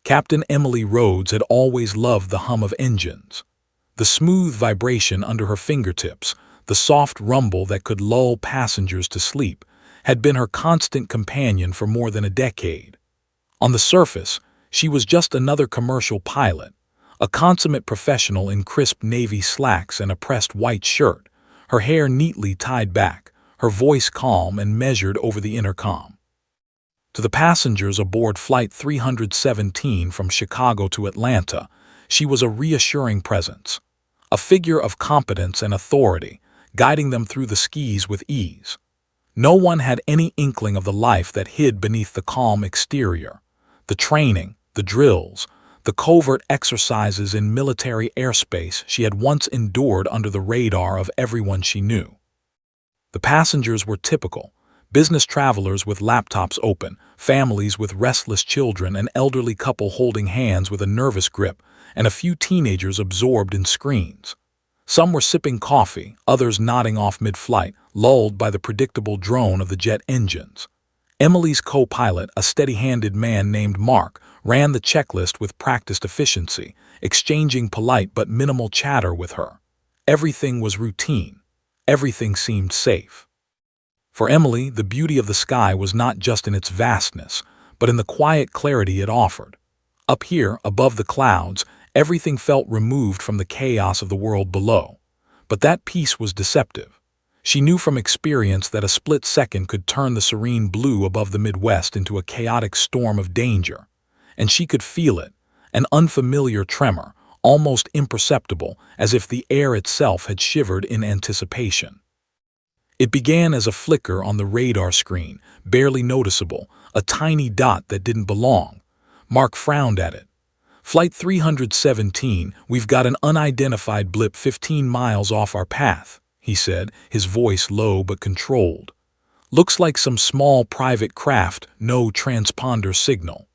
Captain Emily Rhodes had always loved the hum of engines. The smooth vibration under her fingertips, the soft rumble that could lull passengers to sleep, had been her constant companion for more than a decade. On the surface, she was just another commercial pilot, a consummate professional in crisp navy slacks and a pressed white shirt, her hair neatly tied back, her voice calm and measured over the intercom. To the passengers aboard Flight 317 from Chicago to Atlanta, she was a reassuring presence, a figure of competence and authority, guiding them through the skis with ease. No one had any inkling of the life that hid beneath the calm exterior, the training, the drills, the covert exercises in military airspace she had once endured under the radar of everyone she knew. The passengers were typical: business travelers with laptops open, families with restless children, an elderly couple holding hands with a nervous grip, and a few teenagers absorbed in screens. Some were sipping coffee, others nodding off mid-flight, lulled by the predictable drone of the jet engines. Emily's co-pilot, a steady-handed man named Mark, ran the checklist with practiced efficiency, exchanging polite but minimal chatter with her. Everything was routine. Everything seemed safe. For Emily, the beauty of the sky was not just in its vastness, but in the quiet clarity it offered. Up here, above the clouds, everything felt removed from the chaos of the world below. But that peace was deceptive. She knew from experience that a split second could turn the serene blue above the Midwest into a chaotic storm of danger. And she could feel it, an unfamiliar tremor, almost imperceptible, as if the air itself had shivered in anticipation. It began as a flicker on the radar screen, barely noticeable, a tiny dot that didn't belong. Mark frowned at it. "Flight 317, we've got an unidentified blip 15 miles off our path," he said, his voice low but controlled. "Looks like some small private craft, no transponder signal."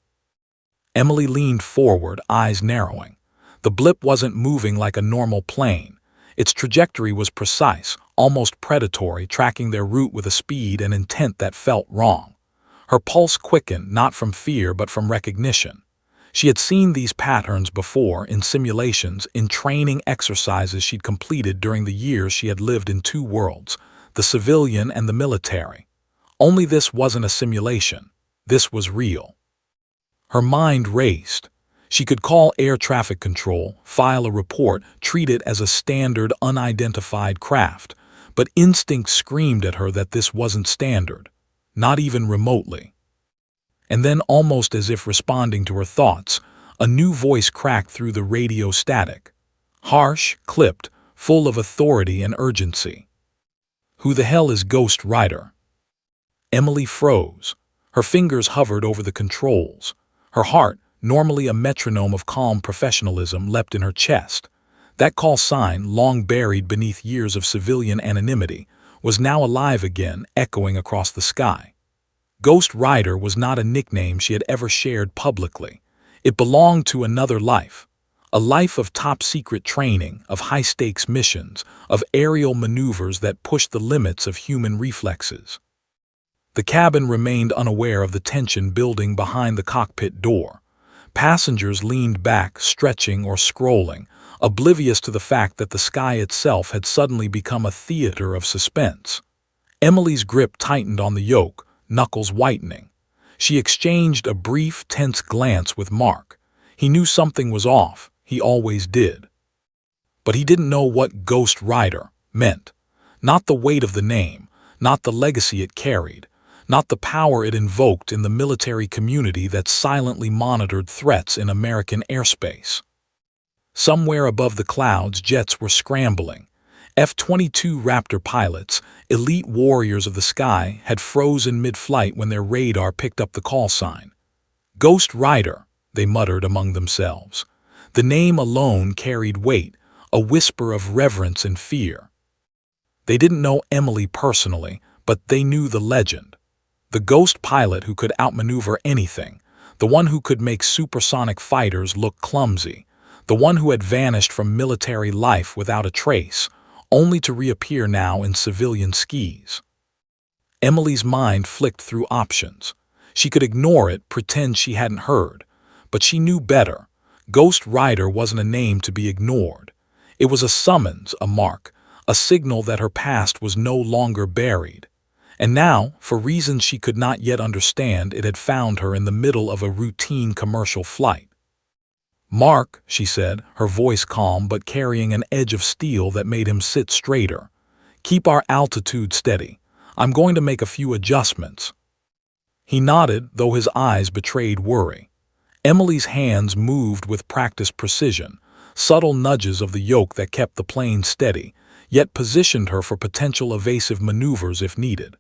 Emily leaned forward, eyes narrowing. The blip wasn't moving like a normal plane. Its trajectory was precise, almost predatory, tracking their route with a speed and intent that felt wrong. Her pulse quickened, not from fear but from recognition. She had seen these patterns before in simulations, in training exercises she'd completed during the years she had lived in two worlds, the civilian and the military. Only this wasn't a simulation. This was real. Her mind raced. She could call air traffic control, file a report, treat it as a standard unidentified craft, but instinct screamed at her that this wasn't standard, not even remotely. And then, almost as if responding to her thoughts, a new voice cracked through the radio static. Harsh, clipped, full of authority and urgency. "Who the hell is Ghost Rider?" Emily froze. Her fingers hovered over the controls. Her heart, normally a metronome of calm professionalism, leapt in her chest. That call sign, long buried beneath years of civilian anonymity, was now alive again, echoing across the sky. Ghost Rider was not a nickname she had ever shared publicly. It belonged to another life. A life of top-secret training, of high-stakes missions, of aerial maneuvers that pushed the limits of human reflexes. The cabin remained unaware of the tension building behind the cockpit door. Passengers leaned back, stretching or scrolling, oblivious to the fact that the sky itself had suddenly become a theater of suspense. Emily's grip tightened on the yoke, knuckles whitening. She exchanged a brief, tense glance with Mark. He knew something was off. He always did. But he didn't know what Ghost Rider meant. Not the weight of the name, not the legacy it carried, not the power it invoked in the military community that silently monitored threats in American airspace. Somewhere above the clouds, jets were scrambling. F-22 Raptor pilots, elite warriors of the sky, had frozen mid-flight when their radar picked up the call sign. "Ghost Rider," they muttered among themselves. The name alone carried weight, a whisper of reverence and fear. They didn't know Emily personally, but they knew the legend. The ghost pilot who could outmaneuver anything, the one who could make supersonic fighters look clumsy, the one who had vanished from military life without a trace, only to reappear now in civilian skis. Emily's mind flicked through options. She could ignore it, pretend she hadn't heard. But she knew better. Ghost Rider wasn't a name to be ignored. It was a summons, a mark, a signal that her past was no longer buried. And now, for reasons she could not yet understand, it had found her in the middle of a routine commercial flight. "Mark," she said, her voice calm but carrying an edge of steel that made him sit straighter. "Keep our altitude steady. I'm going to make a few adjustments." He nodded, though his eyes betrayed worry. Emily's hands moved with practiced precision, subtle nudges of the yoke that kept the plane steady, yet positioned her for potential evasive maneuvers if needed.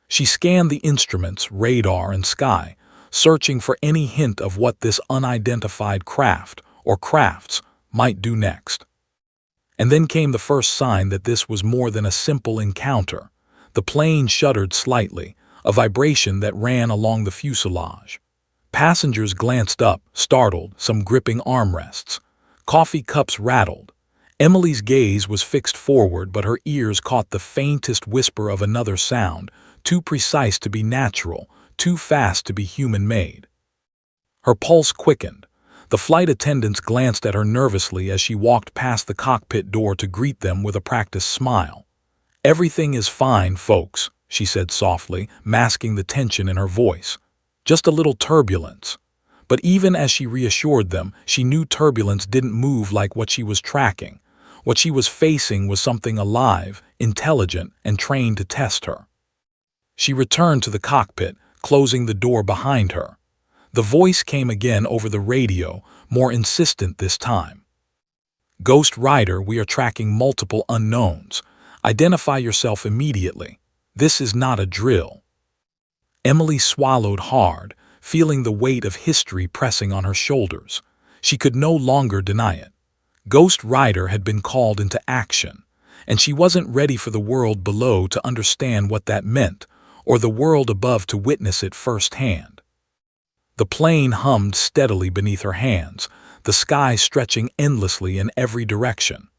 She scanned the instruments, radar, and sky, searching for any hint of what this unidentified craft, or crafts, might do next. And then came the first sign that this was more than a simple encounter. The plane shuddered slightly, a vibration that ran along the fuselage. Passengers glanced up, startled, some gripping armrests. Coffee cups rattled. Emily's gaze was fixed forward, but her ears caught the faintest whisper of another sound, too precise to be natural, too fast to be human-made. Her pulse quickened. The flight attendants glanced at her nervously as she walked past the cockpit door to greet them with a practiced smile. "Everything is fine, folks," she said softly, masking the tension in her voice. "Just a little turbulence." But even as she reassured them, she knew turbulence didn't move like what she was tracking. What she was facing was something alive, intelligent, and trained to test her. She returned to the cockpit, closing the door behind her. The voice came again over the radio, more insistent this time. "Ghost Rider, we are tracking multiple unknowns. Identify yourself immediately. This is not a drill." Emily swallowed hard, feeling the weight of history pressing on her shoulders. She could no longer deny it. Ghost Rider had been called into action, and she wasn't ready for the world below to understand what that meant, or the world above to witness it firsthand. The plane hummed steadily beneath her hands, the sky stretching endlessly in every direction.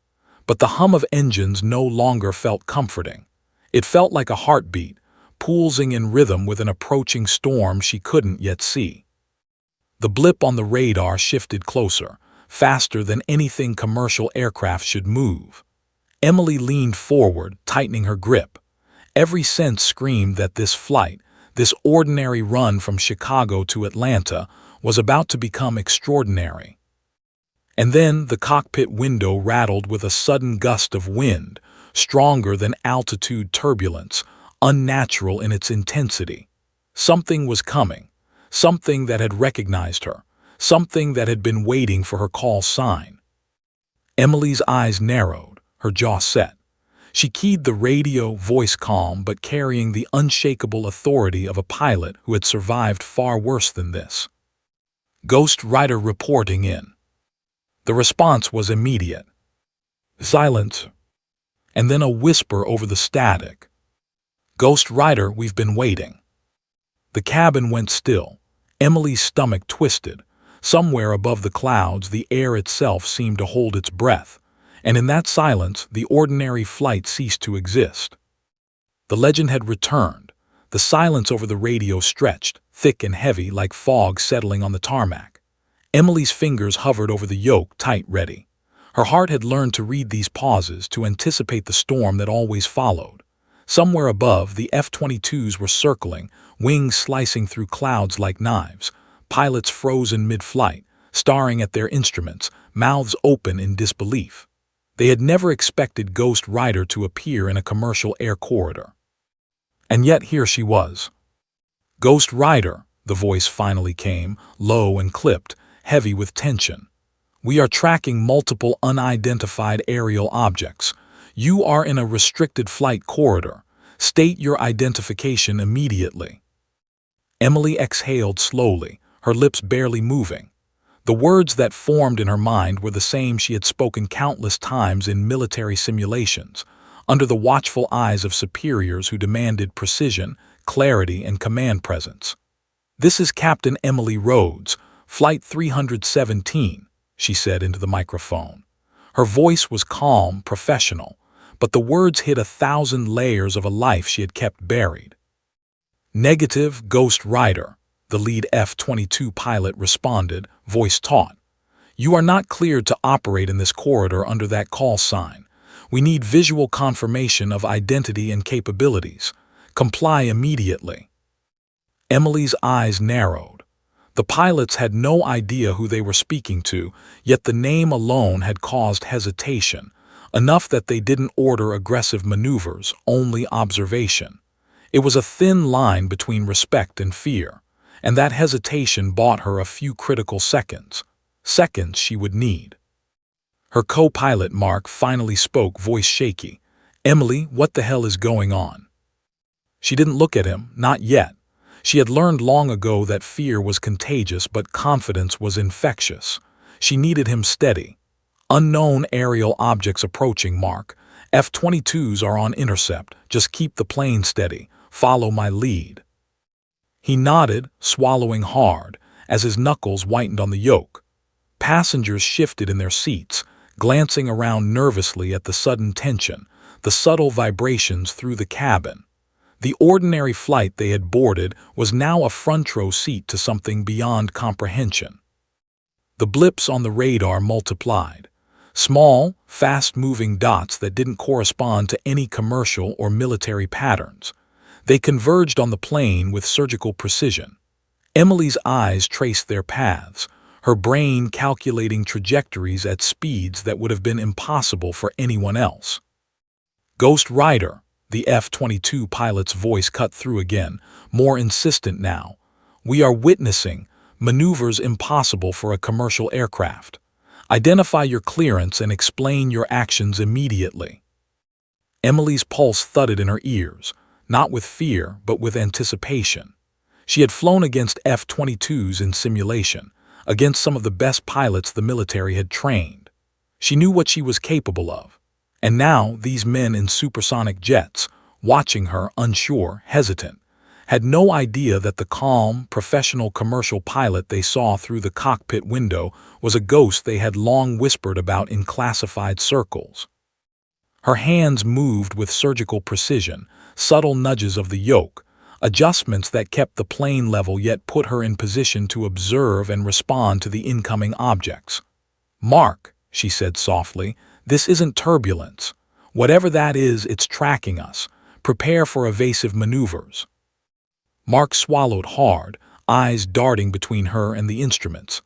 But the hum of engines no longer felt comforting. It felt like a heartbeat, pulsing in rhythm with an approaching storm she couldn't yet see. The blip on the radar shifted closer, faster than anything commercial aircraft should move. Emily leaned forward, tightening her grip. Every sense screamed that this flight, this ordinary run from Chicago to Atlanta, was about to become extraordinary. And then the cockpit window rattled with a sudden gust of wind, stronger than altitude turbulence, unnatural in its intensity. Something was coming, something that had recognized her, something that had been waiting for her call sign. Emily's eyes narrowed, her jaw set. She keyed the radio, voice calm but carrying the unshakable authority of a pilot who had survived far worse than this. "Ghost Rider reporting in." The response was immediate. Silence. And then a whisper over the static. "Ghost Rider, we've been waiting." The cabin went still. Emily's stomach twisted. Somewhere above the clouds, the air itself seemed to hold its breath. And in that silence, the ordinary flight ceased to exist. The legend had returned. The silence over the radio stretched, thick and heavy like fog settling on the tarmac. Emily's fingers hovered over the yoke, tight, ready. Her heart had learned to read these pauses, to anticipate the storm that always followed. Somewhere above, the F-22s were circling, wings slicing through clouds like knives, pilots frozen mid-flight, staring at their instruments, mouths open in disbelief. They had never expected Ghost Rider to appear in a commercial air corridor. And yet here she was. "Ghost Rider," the voice finally came, low and clipped, heavy with tension. "We are tracking multiple unidentified aerial objects. You are in a restricted flight corridor. State your identification immediately." Emily exhaled slowly, her lips barely moving. The words that formed in her mind were the same she had spoken countless times in military simulations, under the watchful eyes of superiors who demanded precision, clarity, and command presence. "This is Captain Emily Rhodes, Flight 317, she said into the microphone. Her voice was calm, professional, but the words hid 1,000 layers of a life she had kept buried. "Negative, Ghost Rider," the lead F-22 pilot responded, voice taut. "You are not cleared to operate in this corridor under that call sign. We need visual confirmation of identity and capabilities. Comply immediately." Emily's eyes narrowed. The pilots had no idea who they were speaking to, yet the name alone had caused hesitation, enough that they didn't order aggressive maneuvers, only observation. It was a thin line between respect and fear, and that hesitation bought her a few critical seconds. Seconds she would need. Her co-pilot Mark finally spoke, voice shaky. "Emily, what the hell is going on?" She didn't look at him, not yet. She had learned long ago that fear was contagious but confidence was infectious. She needed him steady. "Unknown aerial objects approaching, Mark. F-22s are on intercept. Just keep the plane steady. Follow my lead." He nodded, swallowing hard, as his knuckles whitened on the yoke. Passengers shifted in their seats, glancing around nervously at the sudden tension, the subtle vibrations through the cabin. The ordinary flight they had boarded was now a front-row seat to something beyond comprehension. The blips on the radar multiplied. Small, fast-moving dots that didn't correspond to any commercial or military patterns. They converged on the plane with surgical precision. Emily's eyes traced their paths, her brain calculating trajectories at speeds that would have been impossible for anyone else. "Ghost Rider," the F-22 pilot's voice cut through again, more insistent now. "We are witnessing maneuvers impossible for a commercial aircraft. Identify your clearance and explain your actions immediately." Emily's pulse thudded in her ears, not with fear but with anticipation. She had flown against F-22s in simulation, against some of the best pilots the military had trained. She knew what she was capable of. And now these men in supersonic jets, watching her, unsure, hesitant, had no idea that the calm, professional commercial pilot they saw through the cockpit window was a ghost they had long whispered about in classified circles. Her hands moved with surgical precision, subtle nudges of the yoke, adjustments that kept the plane level yet put her in position to observe and respond to the incoming objects. "Mark," she said softly, "this isn't turbulence. Whatever that is, it's tracking us. Prepare for evasive maneuvers." Mark swallowed hard, eyes darting between her and the instruments.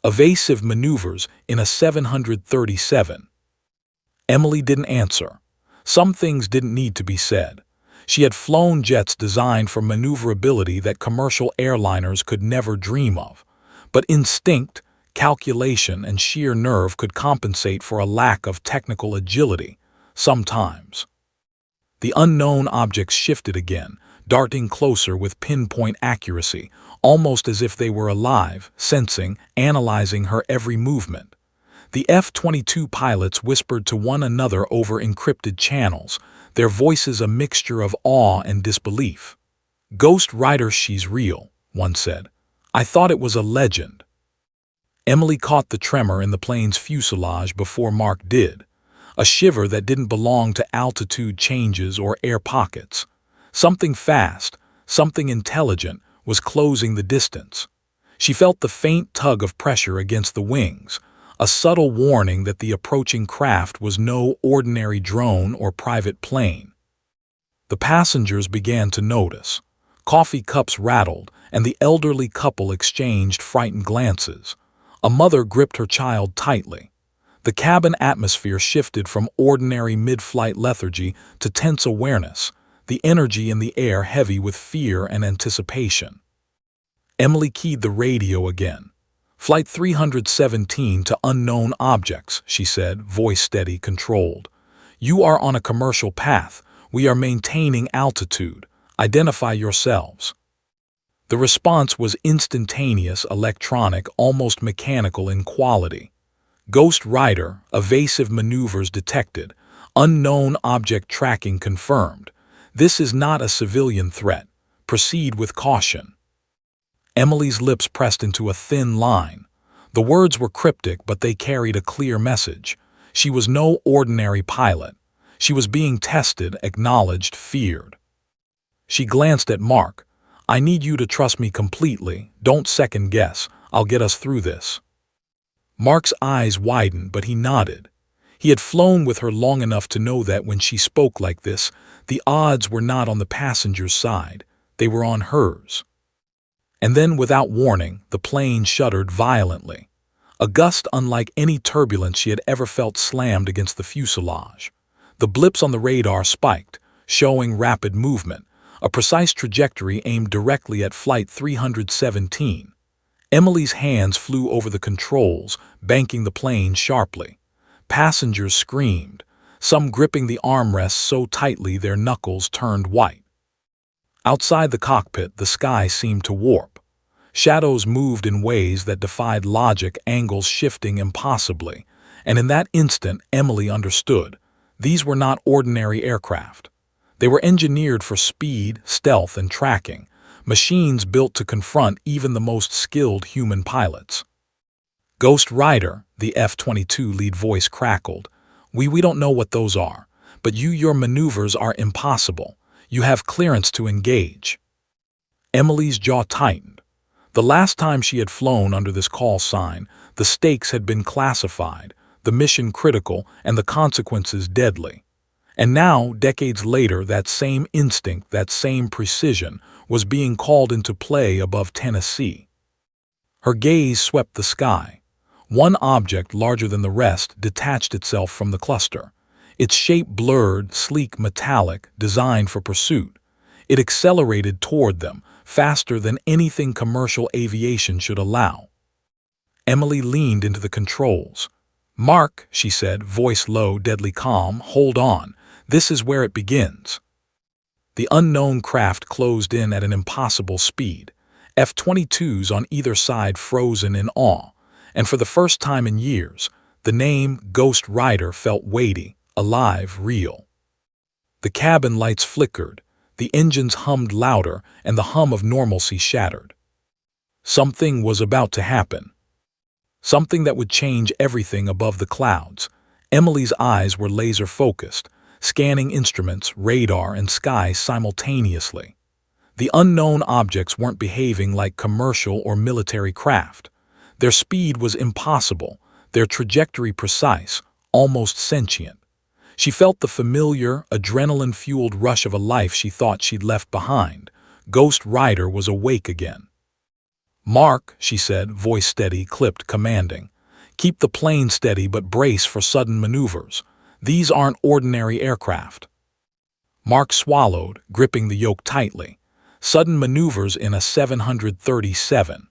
Evasive maneuvers in a 737. Emily didn't answer. Some things didn't need to be said. She had flown jets designed for maneuverability that commercial airliners could never dream of. But instinct, calculation, and sheer nerve could compensate for a lack of technical agility, sometimes. The unknown objects shifted again, darting closer with pinpoint accuracy, almost as if they were alive, sensing, analyzing her every movement. The F-22 pilots whispered to one another over encrypted channels, their voices a mixture of awe and disbelief. "Ghost Rider, she's real," one said. "I thought it was a legend." Emily caught the tremor in the plane's fuselage before Mark did, a shiver that didn't belong to altitude changes or air pockets. Something fast, something intelligent, was closing the distance. She felt the faint tug of pressure against the wings, a subtle warning that the approaching craft was no ordinary drone or private plane. The passengers began to notice. Coffee cups rattled, and the elderly couple exchanged frightened glances. A mother gripped her child tightly. The cabin atmosphere shifted from ordinary mid-flight lethargy to tense awareness, the energy in the air heavy with fear and anticipation. Emily keyed the radio again. "Flight 317 to unknown objects," she said, voice steady, controlled. "You are on a commercial path. We are maintaining altitude. Identify yourselves." The response was instantaneous, electronic, almost mechanical in quality. "Ghost Rider, evasive maneuvers detected. Unknown object tracking confirmed. This is not a civilian threat. Proceed with caution." Emily's lips pressed into a thin line. The words were cryptic, but they carried a clear message. She was no ordinary pilot. She was being tested, acknowledged, feared. She glanced at Mark, I need you to trust me completely. Don't second guess. I'll get us through this." Mark's eyes widened, but he nodded. He had flown with her long enough to know that when she spoke like this, the odds were not on the passenger's side. They were on hers. And then, without warning, the plane shuddered violently. A gust unlike any turbulence she had ever felt slammed against the fuselage. The blips on the radar spiked, showing rapid movement, a precise trajectory aimed directly at Flight 317. Emily's hands flew over the controls, banking the plane sharply. Passengers screamed, some gripping the armrests so tightly their knuckles turned white. Outside the cockpit, the sky seemed to warp. Shadows moved in ways that defied logic, angles shifting impossibly, and in that instant Emily understood. These were not ordinary aircraft. They were engineered for speed, stealth, and tracking, machines built to confront even the most skilled human pilots. "Ghost Rider," the F-22 lead voice crackled. We don't know what those are, but your maneuvers are impossible. You have clearance to engage." Emily's jaw tightened. The last time she had flown under this call sign, the stakes had been classified, the mission critical, and the consequences deadly. And now, decades later, that same instinct, that same precision, was being called into play above Tennessee. Her gaze swept the sky. One object larger than the rest detached itself from the cluster. Its shape blurred, sleek, metallic, designed for pursuit. It accelerated toward them, faster than anything commercial aviation should allow. Emily leaned into the controls. "Mark," she said, voice low, deadly calm, "hold on. This is where it begins." The unknown craft closed in at an impossible speed. F-22s on either side frozen in awe, and for the first time in years, the name Ghost Rider felt weighty, alive, real. The cabin lights flickered, the engines hummed louder, and the hum of normalcy shattered. Something was about to happen. Something that would change everything above the clouds. Emily's eyes were laser-focused, scanning instruments, radar, and sky simultaneously. The unknown objects weren't behaving like commercial or military craft. Their speed was impossible, their trajectory precise, almost sentient. She felt the familiar, adrenaline-fueled rush of a life she thought she'd left behind. Ghost Rider was awake again. "Mark," she said, voice steady, clipped, commanding. "Keep the plane steady but brace for sudden maneuvers. These aren't ordinary aircraft." Mark swallowed, gripping the yoke tightly. Sudden maneuvers in a 737.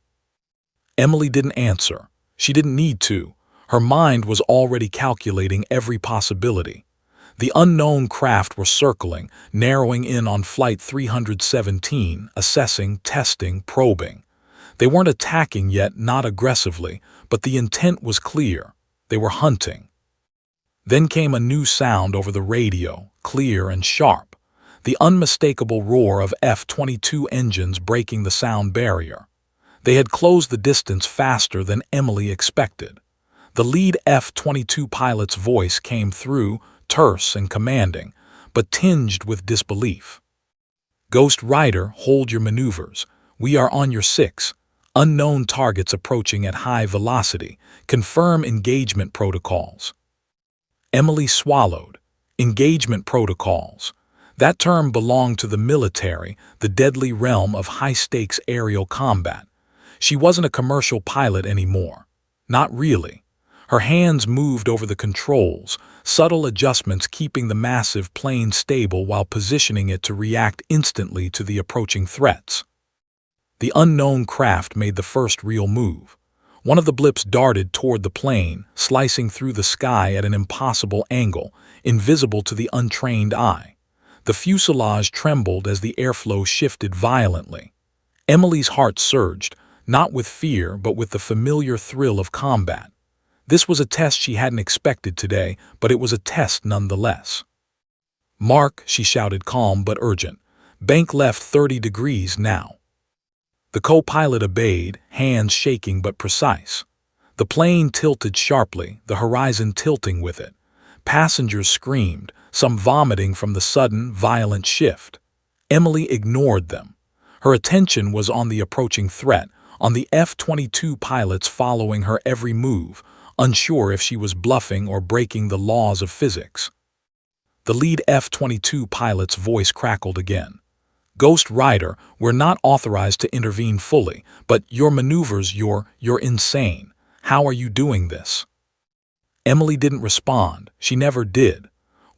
Emily didn't answer. She didn't need to. Her mind was already calculating every possibility. The unknown craft were circling, narrowing in on Flight 317, assessing, testing, probing. They weren't attacking yet, not aggressively, but the intent was clear. They were hunting. Then came a new sound over the radio, clear and sharp. The unmistakable roar of F-22 engines breaking the sound barrier. They had closed the distance faster than Emily expected. The lead F-22 pilot's voice came through, terse and commanding, but tinged with disbelief. "Ghost Rider, hold your maneuvers. We are on your 6. Unknown targets approaching at high velocity. Confirm engagement protocols." Emily swallowed. Engagement protocols. That term belonged to the military, the deadly realm of high-stakes aerial combat. She wasn't a commercial pilot anymore. Not really. Her hands moved over the controls, subtle adjustments keeping the massive plane stable while positioning it to react instantly to the approaching threats. The unknown craft made the first real move. One of the blips darted toward the plane, slicing through the sky at an impossible angle, invisible to the untrained eye. The fuselage trembled as the airflow shifted violently. Emily's heart surged, not with fear but with the familiar thrill of combat. This was a test she hadn't expected today, but it was a test nonetheless. "Mark," she shouted, calm but urgent. "Bank left 30 degrees now." The co-pilot obeyed, hands shaking but precise. The plane tilted sharply, the horizon tilting with it. Passengers screamed, some vomiting from the sudden, violent shift. Emily ignored them. Her attention was on the approaching threat, on the F-22 pilots following her every move, unsure if she was bluffing or breaking the laws of physics. The lead F-22 pilot's voice crackled again. "Ghost Rider, we're not authorized to intervene fully, but your maneuvers, you're insane. How are you doing this?" Emily didn't respond. She never did.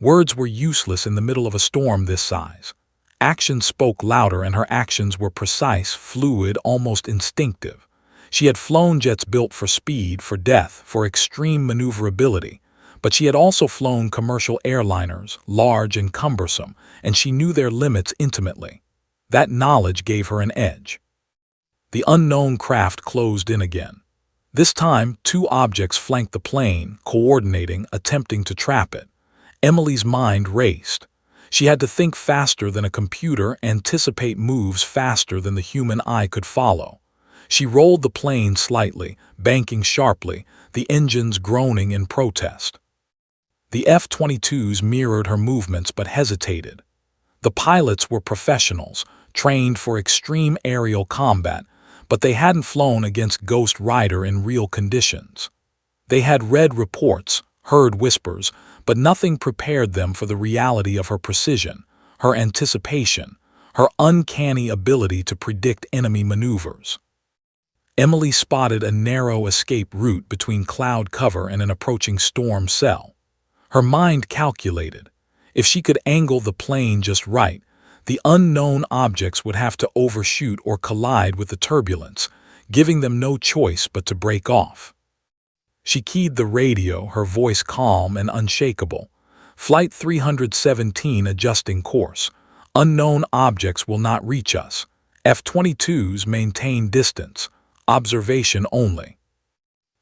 Words were useless in the middle of a storm this size. Action spoke louder, and her actions were precise, fluid, almost instinctive. She had flown jets built for speed, for death, for extreme maneuverability. But she had also flown commercial airliners, large and cumbersome, and she knew their limits intimately. That knowledge gave her an edge. The unknown craft closed in again. This time, two objects flanked the plane, coordinating, attempting to trap it. Emily's mind raced. She had to think faster than a computer, anticipate moves faster than the human eye could follow. She rolled the plane slightly, banking sharply, the engines groaning in protest. The F-22s mirrored her movements but hesitated. The pilots were professionals, trained for extreme aerial combat, but they hadn't flown against Ghost Rider in real conditions. They had read reports, heard whispers, but nothing prepared them for the reality of her precision, her anticipation, her uncanny ability to predict enemy maneuvers. Emily spotted a narrow escape route between cloud cover and an approaching storm cell. Her mind calculated. If she could angle the plane just right, the unknown objects would have to overshoot or collide with the turbulence, giving them no choice but to break off. She keyed the radio, her voice calm and unshakable. "Flight 317 adjusting course. Unknown objects will not reach us. F-22s maintain distance. Observation only."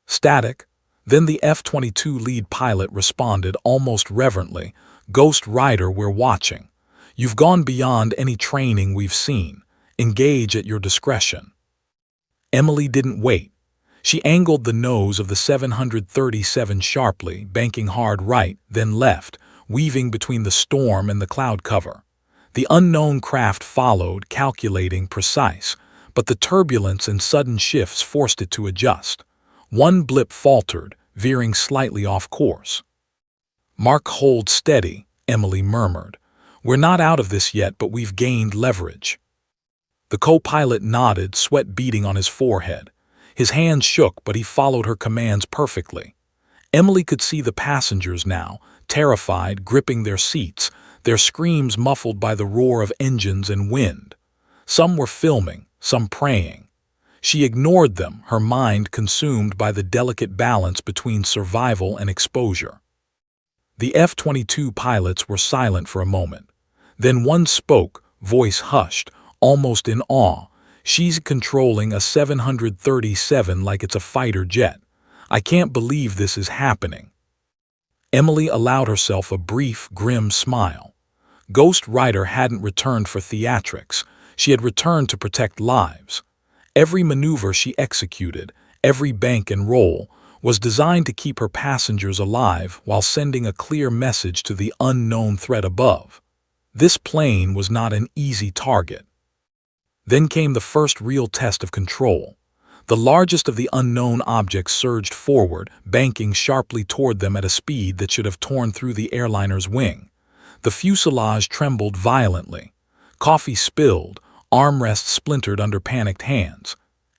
Static. Then the F-22 lead pilot responded almost reverently, "Ghost Rider, we're watching. You've gone beyond any training we've seen. Engage at your discretion." Emily didn't wait. She angled the nose of the 737 sharply, banking hard right, then left, weaving between the storm and the cloud cover. The unknown craft followed, calculating, precise, but the turbulence and sudden shifts forced it to adjust. One blip faltered, veering slightly off course. "Mark, hold steady," Emily murmured. "We're not out of this yet, but we've gained leverage." The co-pilot nodded, sweat beading on his forehead. His hands shook, but he followed her commands perfectly. Emily could see the passengers now, terrified, gripping their seats, their screams muffled by the roar of engines and wind. Some were filming, some praying. She ignored them, her mind consumed by the delicate balance between survival and exposure. The F-22 pilots were silent for a moment. Then one spoke, voice hushed, almost in awe. "She's controlling a 737 like it's a fighter jet. I can't believe this is happening." Emily allowed herself a brief, grim smile. Ghost Rider hadn't returned for theatrics. She had returned to protect lives. Every maneuver she executed, every bank and roll, was designed to keep her passengers alive while sending a clear message to the unknown threat above. This plane was not an easy target. Then came the first real test of control. The largest of the unknown objects surged forward, banking sharply toward them at a speed that should have torn through the airliner's wing. The fuselage trembled violently. Coffee spilled, armrests splintered under panicked hands.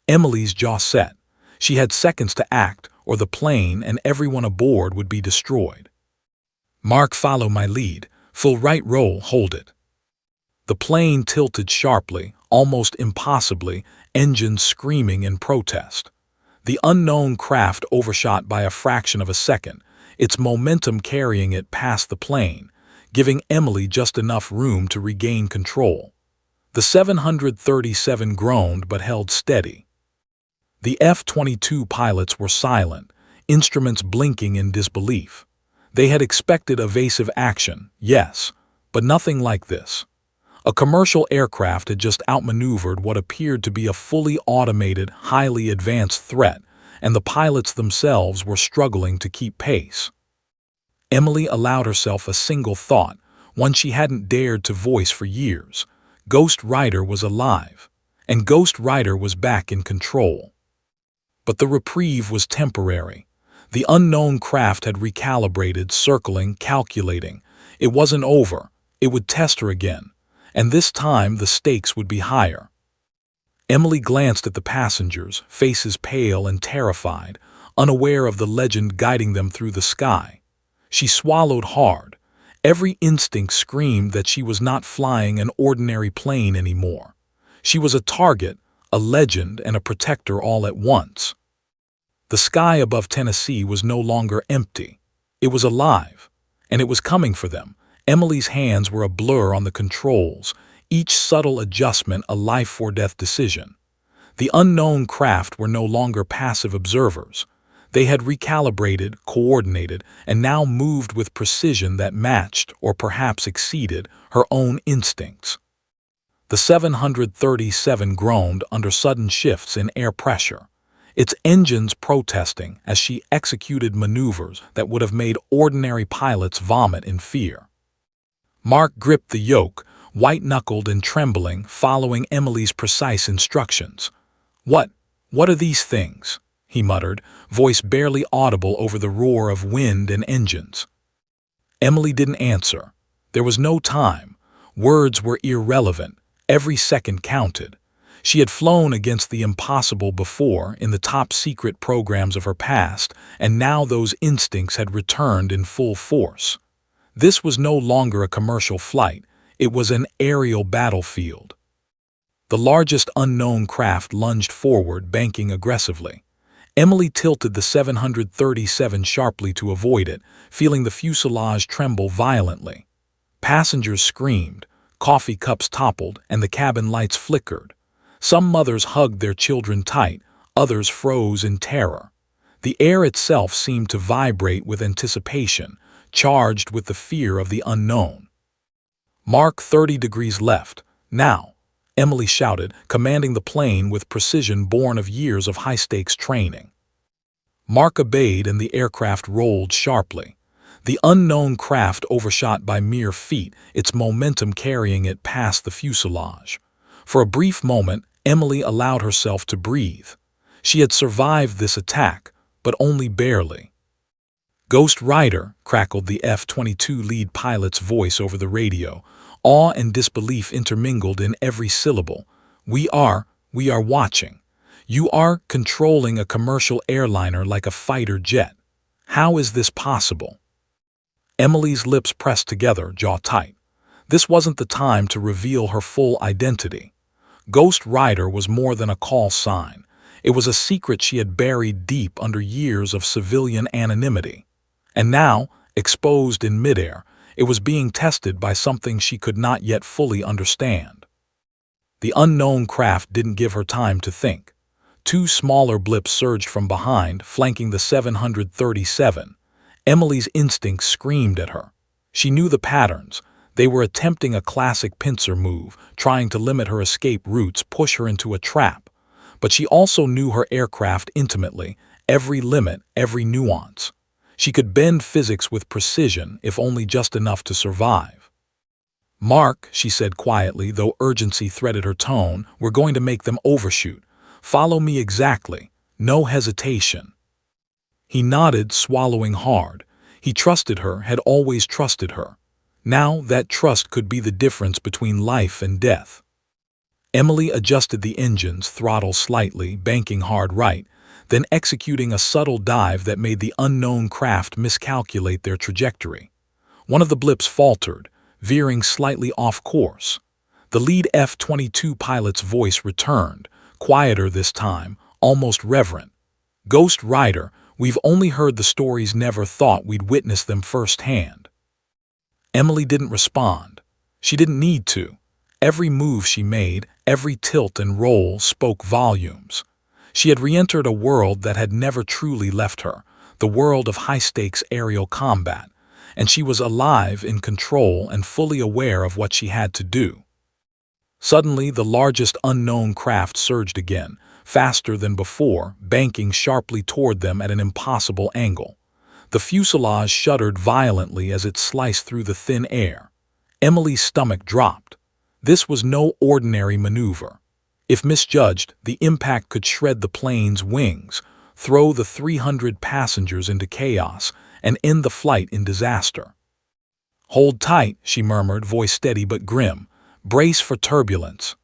Emily's jaw set. She had seconds to act, or the plane and everyone aboard would be destroyed. "Mark, follow my lead. Full right roll, hold it." The plane tilted sharply, almost impossibly, engines screaming in protest. The unknown craft overshot by a fraction of a second, its momentum carrying it past the plane, giving Emily just enough room to regain control. The 737 groaned but held steady. The F-22 pilots were silent, instruments blinking in disbelief. They had expected evasive action, yes, but nothing like this. A commercial aircraft had just outmaneuvered what appeared to be a fully automated, highly advanced threat, and the pilots themselves were struggling to keep pace. Emily allowed herself a single thought, one she hadn't dared to voice for years. Ghost Rider was alive. and Ghost Rider was back in control. But the reprieve was temporary. The unknown craft had recalibrated, circling, calculating. It wasn't over. It would test her again, and this time the stakes would be higher. Emily glanced at the passengers, faces pale and terrified, unaware of the legend guiding them through the sky. She swallowed hard. Every instinct screamed that she was not flying an ordinary plane anymore. She was a target, a legend, and a protector all at once. The sky above Tennessee was no longer empty. It was alive, and it was coming for them. Emily's hands were a blur on the controls, each subtle adjustment a life-or-death decision. The unknown craft were no longer passive observers. They had recalibrated, coordinated, and now moved with precision that matched, or perhaps exceeded, her own instincts. The 737 groaned under sudden shifts in air pressure, its engines protesting as she executed maneuvers that would have made ordinary pilots vomit in fear. Mark gripped the yoke, white-knuckled and trembling, following Emily's precise instructions. What are these things?" he muttered, voice barely audible over the roar of wind and engines. Emily didn't answer. There was no time. Words were irrelevant. Every second counted. She had flown against the impossible before in the top-secret programs of her past, and now those instincts had returned in full force. This was no longer a commercial flight. It was an aerial battlefield. The largest unknown craft lunged forward, banking aggressively. Emily tilted the 737 sharply to avoid it, feeling the fuselage tremble violently. Passengers screamed, coffee cups toppled, and the cabin lights flickered. Some mothers hugged their children tight, others froze in terror. The air itself seemed to vibrate with anticipation, charged with the fear of the unknown. "Mark 30 degrees left, now," Emily shouted, commanding the plane with precision born of years of high-stakes training. Mark obeyed and the aircraft rolled sharply. The unknown craft overshot by mere feet, its momentum carrying it past the fuselage. For a brief moment, Emily allowed herself to breathe. She had survived this attack, but only barely. "Ghost Rider," crackled the F-22 lead pilot's voice over the radio, awe and disbelief intermingled in every syllable. We are watching. You are controlling a commercial airliner like a fighter jet. How is this possible?" Emily's lips pressed together, jaw tight. This wasn't the time to reveal her full identity. Ghost Rider was more than a call sign. It was a secret she had buried deep under years of civilian anonymity. And now, exposed in midair, it was being tested by something she could not yet fully understand. The unknown craft didn't give her time to think. Two smaller blips surged from behind, flanking the 737. Emily's instincts screamed at her. She knew the patterns. They were attempting a classic pincer move, trying to limit her escape routes, push her into a trap. But she also knew her aircraft intimately, every limit, every nuance. She could bend physics with precision, if only just enough to survive. "Mark," she said quietly, though urgency threaded her tone, "we're going to make them overshoot. Follow me exactly. No hesitation." He nodded, swallowing hard. He trusted her, had always trusted her. Now that trust could be the difference between life and death. Emily adjusted the engines, throttle slightly, banking hard right, then executing a subtle dive that made the unknown craft miscalculate their trajectory. One of the blips faltered, veering slightly off course. The lead F-22 pilot's voice returned, quieter this time, almost reverent. "Ghost Rider, we've only heard the stories, never thought we'd witness them firsthand." Emily didn't respond. She didn't need to. Every move she made, every tilt and roll spoke volumes. She had re-entered a world that had never truly left her, the world of high-stakes aerial combat, and she was alive, in control, and fully aware of what she had to do. Suddenly, the largest unknown craft surged again, faster than before, banking sharply toward them at an impossible angle. The fuselage shuddered violently as it sliced through the thin air. Emily's stomach dropped. This was no ordinary maneuver. If misjudged, the impact could shred the plane's wings, throw the 300 passengers into chaos, and end the flight in disaster. "Hold tight," she murmured, voice steady but grim. "Brace for turbulence."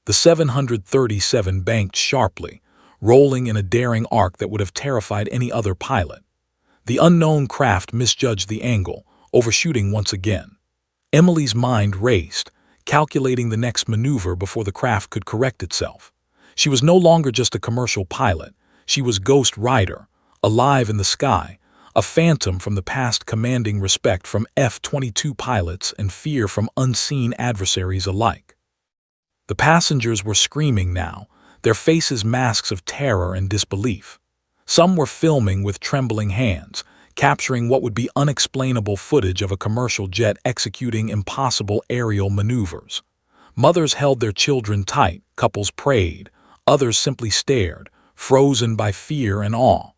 The 737 banked sharply, rolling in a daring arc that would have terrified any other pilot. The unknown craft misjudged the angle, overshooting once again. Emily's mind raced, calculating the next maneuver before the craft could correct itself. She was no longer just a commercial pilot. She was Ghost Rider, alive in the sky, a phantom from the past commanding respect from F-22 pilots and fear from unseen adversaries alike. The passengers were screaming now, their faces masks of terror and disbelief. Some were filming with trembling hands, capturing what would be unexplainable footage of a commercial jet executing impossible aerial maneuvers. Mothers held their children tight, couples prayed, others simply stared, frozen by fear and awe.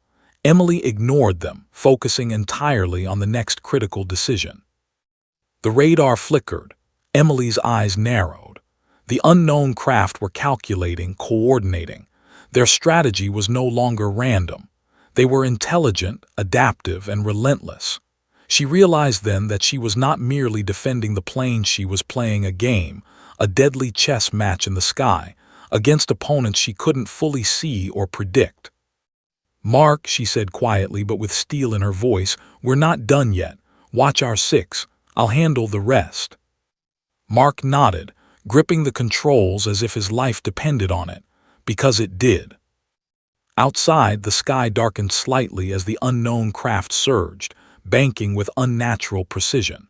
Emily ignored them, focusing entirely on the next critical decision. The radar flickered. Emily's eyes narrowed. The unknown craft were calculating, coordinating. Their strategy was no longer random. They were intelligent, adaptive, and relentless. She realized then that she was not merely defending the plane, she was playing a game, a deadly chess match in the sky, against opponents she couldn't fully see or predict. "Mark," she said quietly but with steel in her voice, "we're not done yet. Watch our six. I'll handle the rest." Mark nodded, gripping the controls as if his life depended on it, because it did. Outside, the sky darkened slightly as the unknown craft surged, banking with unnatural precision.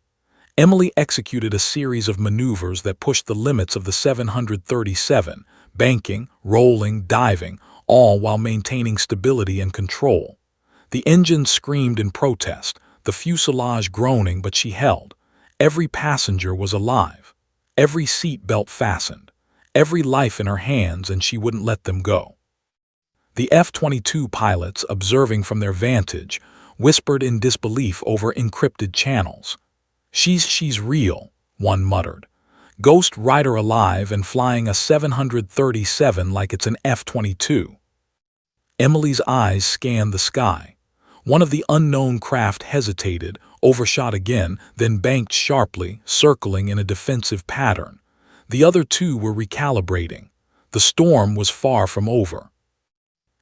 Emily executed a series of maneuvers that pushed the limits of the 737, banking, rolling, diving, all while maintaining stability and control. The engine screamed in protest, the fuselage groaning, but she held. Every passenger was alive, every seat belt fastened, every life in her hands, and she wouldn't let them go. The F-22 pilots, observing from their vantage, whispered in disbelief over encrypted channels. She's real," one muttered. "Ghost Rider alive and flying a 737 like it's an F-22. Emily's eyes scanned the sky. One of the unknown craft hesitated, overshot again, then banked sharply, circling in a defensive pattern. The other two were recalibrating. The storm was far from over.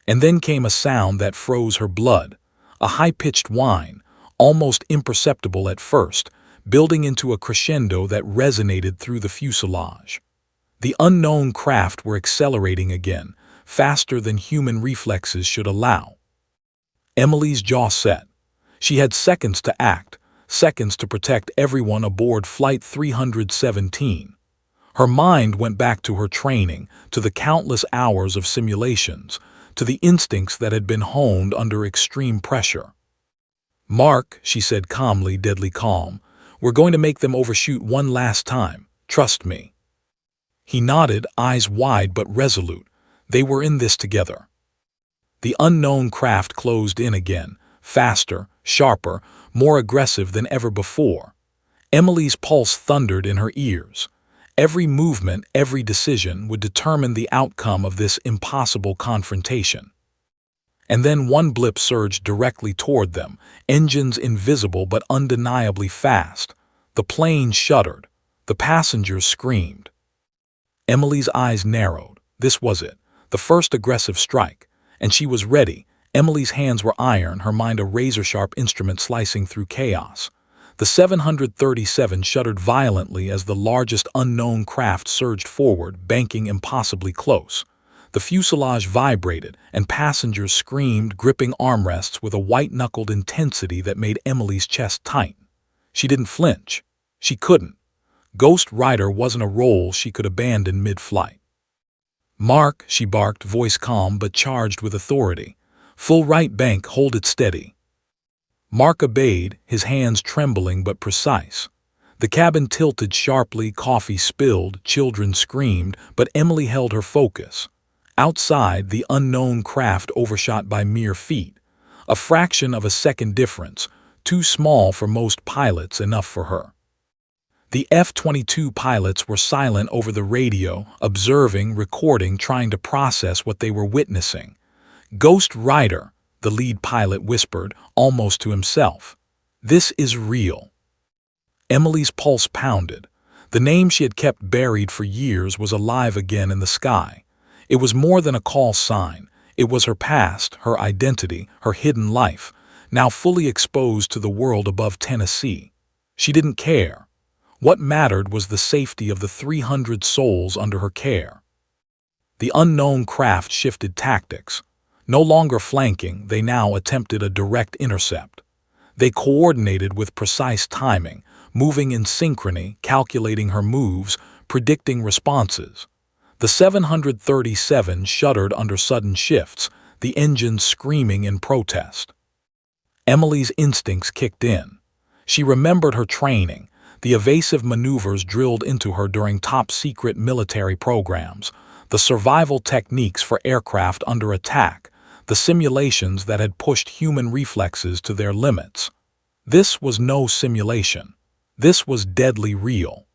And then came a sound that froze her blood, a high-pitched whine, almost imperceptible at first, building into a crescendo that resonated through the fuselage. The unknown craft were accelerating again, faster than human reflexes should allow. Emily's jaw set. She had seconds to act, seconds to protect everyone aboard Flight 317. Her mind went back to her training, to the countless hours of simulations, to the instincts that had been honed under extreme pressure. "Mark," she said calmly, deadly calm, "we're going to make them overshoot one last time. Trust me." He nodded, eyes wide but resolute. They were in this together. The unknown craft closed in again, faster, sharper, more aggressive than ever before. Emily's pulse thundered in her ears. Every movement, every decision would determine the outcome of this impossible confrontation. And then one blip surged directly toward them, engines invisible but undeniably fast. The plane shuddered. The passengers screamed. Emily's eyes narrowed. This was it, the first aggressive strike. And she was ready. Emily's hands were iron, her mind a razor-sharp instrument slicing through chaos. The 737 shuddered violently as the largest unknown craft surged forward, banking impossibly close. The fuselage vibrated, and passengers screamed, gripping armrests with a white-knuckled intensity that made Emily's chest tight. She didn't flinch. She couldn't. Ghost Rider wasn't a role she could abandon mid-flight. "Mark," she barked, voice calm but charged with authority. "Full right bank, hold it steady." Mark obeyed, his hands trembling but precise. The cabin tilted sharply, coffee spilled, children screamed, but Emily held her focus. Outside, the unknown craft overshot by mere feet. A fraction of a second difference, too small for most pilots, enough for her. The F-22 pilots were silent over the radio, observing, recording, trying to process what they were witnessing. "Ghost Rider," the lead pilot whispered, almost to himself. "This is real." Emily's pulse pounded. The name she had kept buried for years was alive again in the sky. It was more than a call sign. It was her past, her identity, her hidden life, now fully exposed to the world above Tennessee. She didn't care. What mattered was the safety of the 300 souls under her care. The unknown craft shifted tactics. No longer flanking, they now attempted a direct intercept. They coordinated with precise timing, moving in synchrony, calculating her moves, predicting responses. The 737 shuddered under sudden shifts, the engines screaming in protest. Emily's instincts kicked in. She remembered her training, the evasive maneuvers drilled into her during top-secret military programs, the survival techniques for aircraft under attack, the simulations that had pushed human reflexes to their limits. This was no simulation. This was deadly real.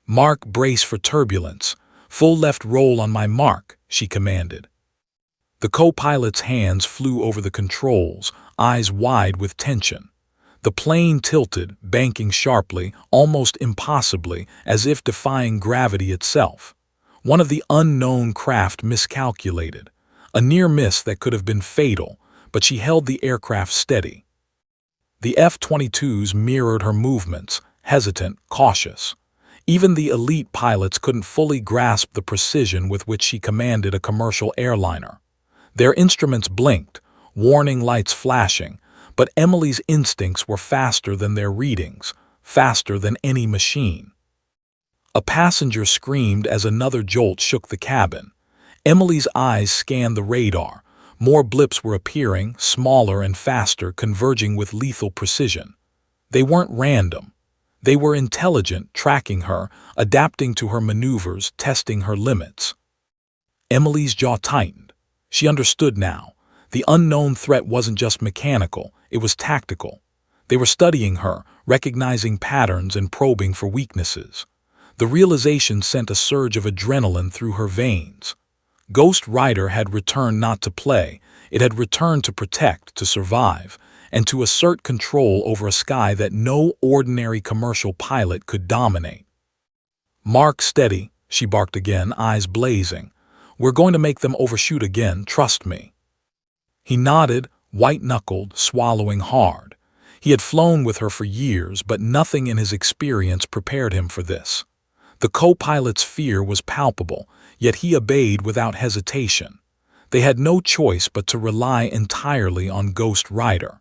"Mark, brace for turbulence. Full left roll on my mark," she commanded. The co-pilot's hands flew over the controls, eyes wide with tension. The plane tilted, banking sharply, almost impossibly, as if defying gravity itself. One of the unknown craft miscalculated, a near miss that could have been fatal, but she held the aircraft steady. The F-22s mirrored her movements, hesitant, cautious. Even the elite pilots couldn't fully grasp the precision with which she commanded a commercial airliner. Their instruments blinked, warning lights flashing, but Emily's instincts were faster than their readings, faster than any machine. A passenger screamed as another jolt shook the cabin. Emily's eyes scanned the radar. More blips were appearing, smaller and faster, converging with lethal precision. They weren't random. They were intelligent, tracking her, adapting to her maneuvers, testing her limits. Emily's jaw tightened. She understood now. The unknown threat wasn't just mechanical, it was tactical. They were studying her, recognizing patterns and probing for weaknesses. The realization sent a surge of adrenaline through her veins. Ghost Rider had returned not to play, it had returned to protect, to survive, and to assert control over a sky that no ordinary commercial pilot could dominate. "Mark, steady," she barked again, eyes blazing. "We're going to make them overshoot again, trust me." He nodded, white-knuckled, swallowing hard. He had flown with her for years, but nothing in his experience prepared him for this. The co-pilot's fear was palpable, yet he obeyed without hesitation. They had no choice but to rely entirely on Ghost Rider.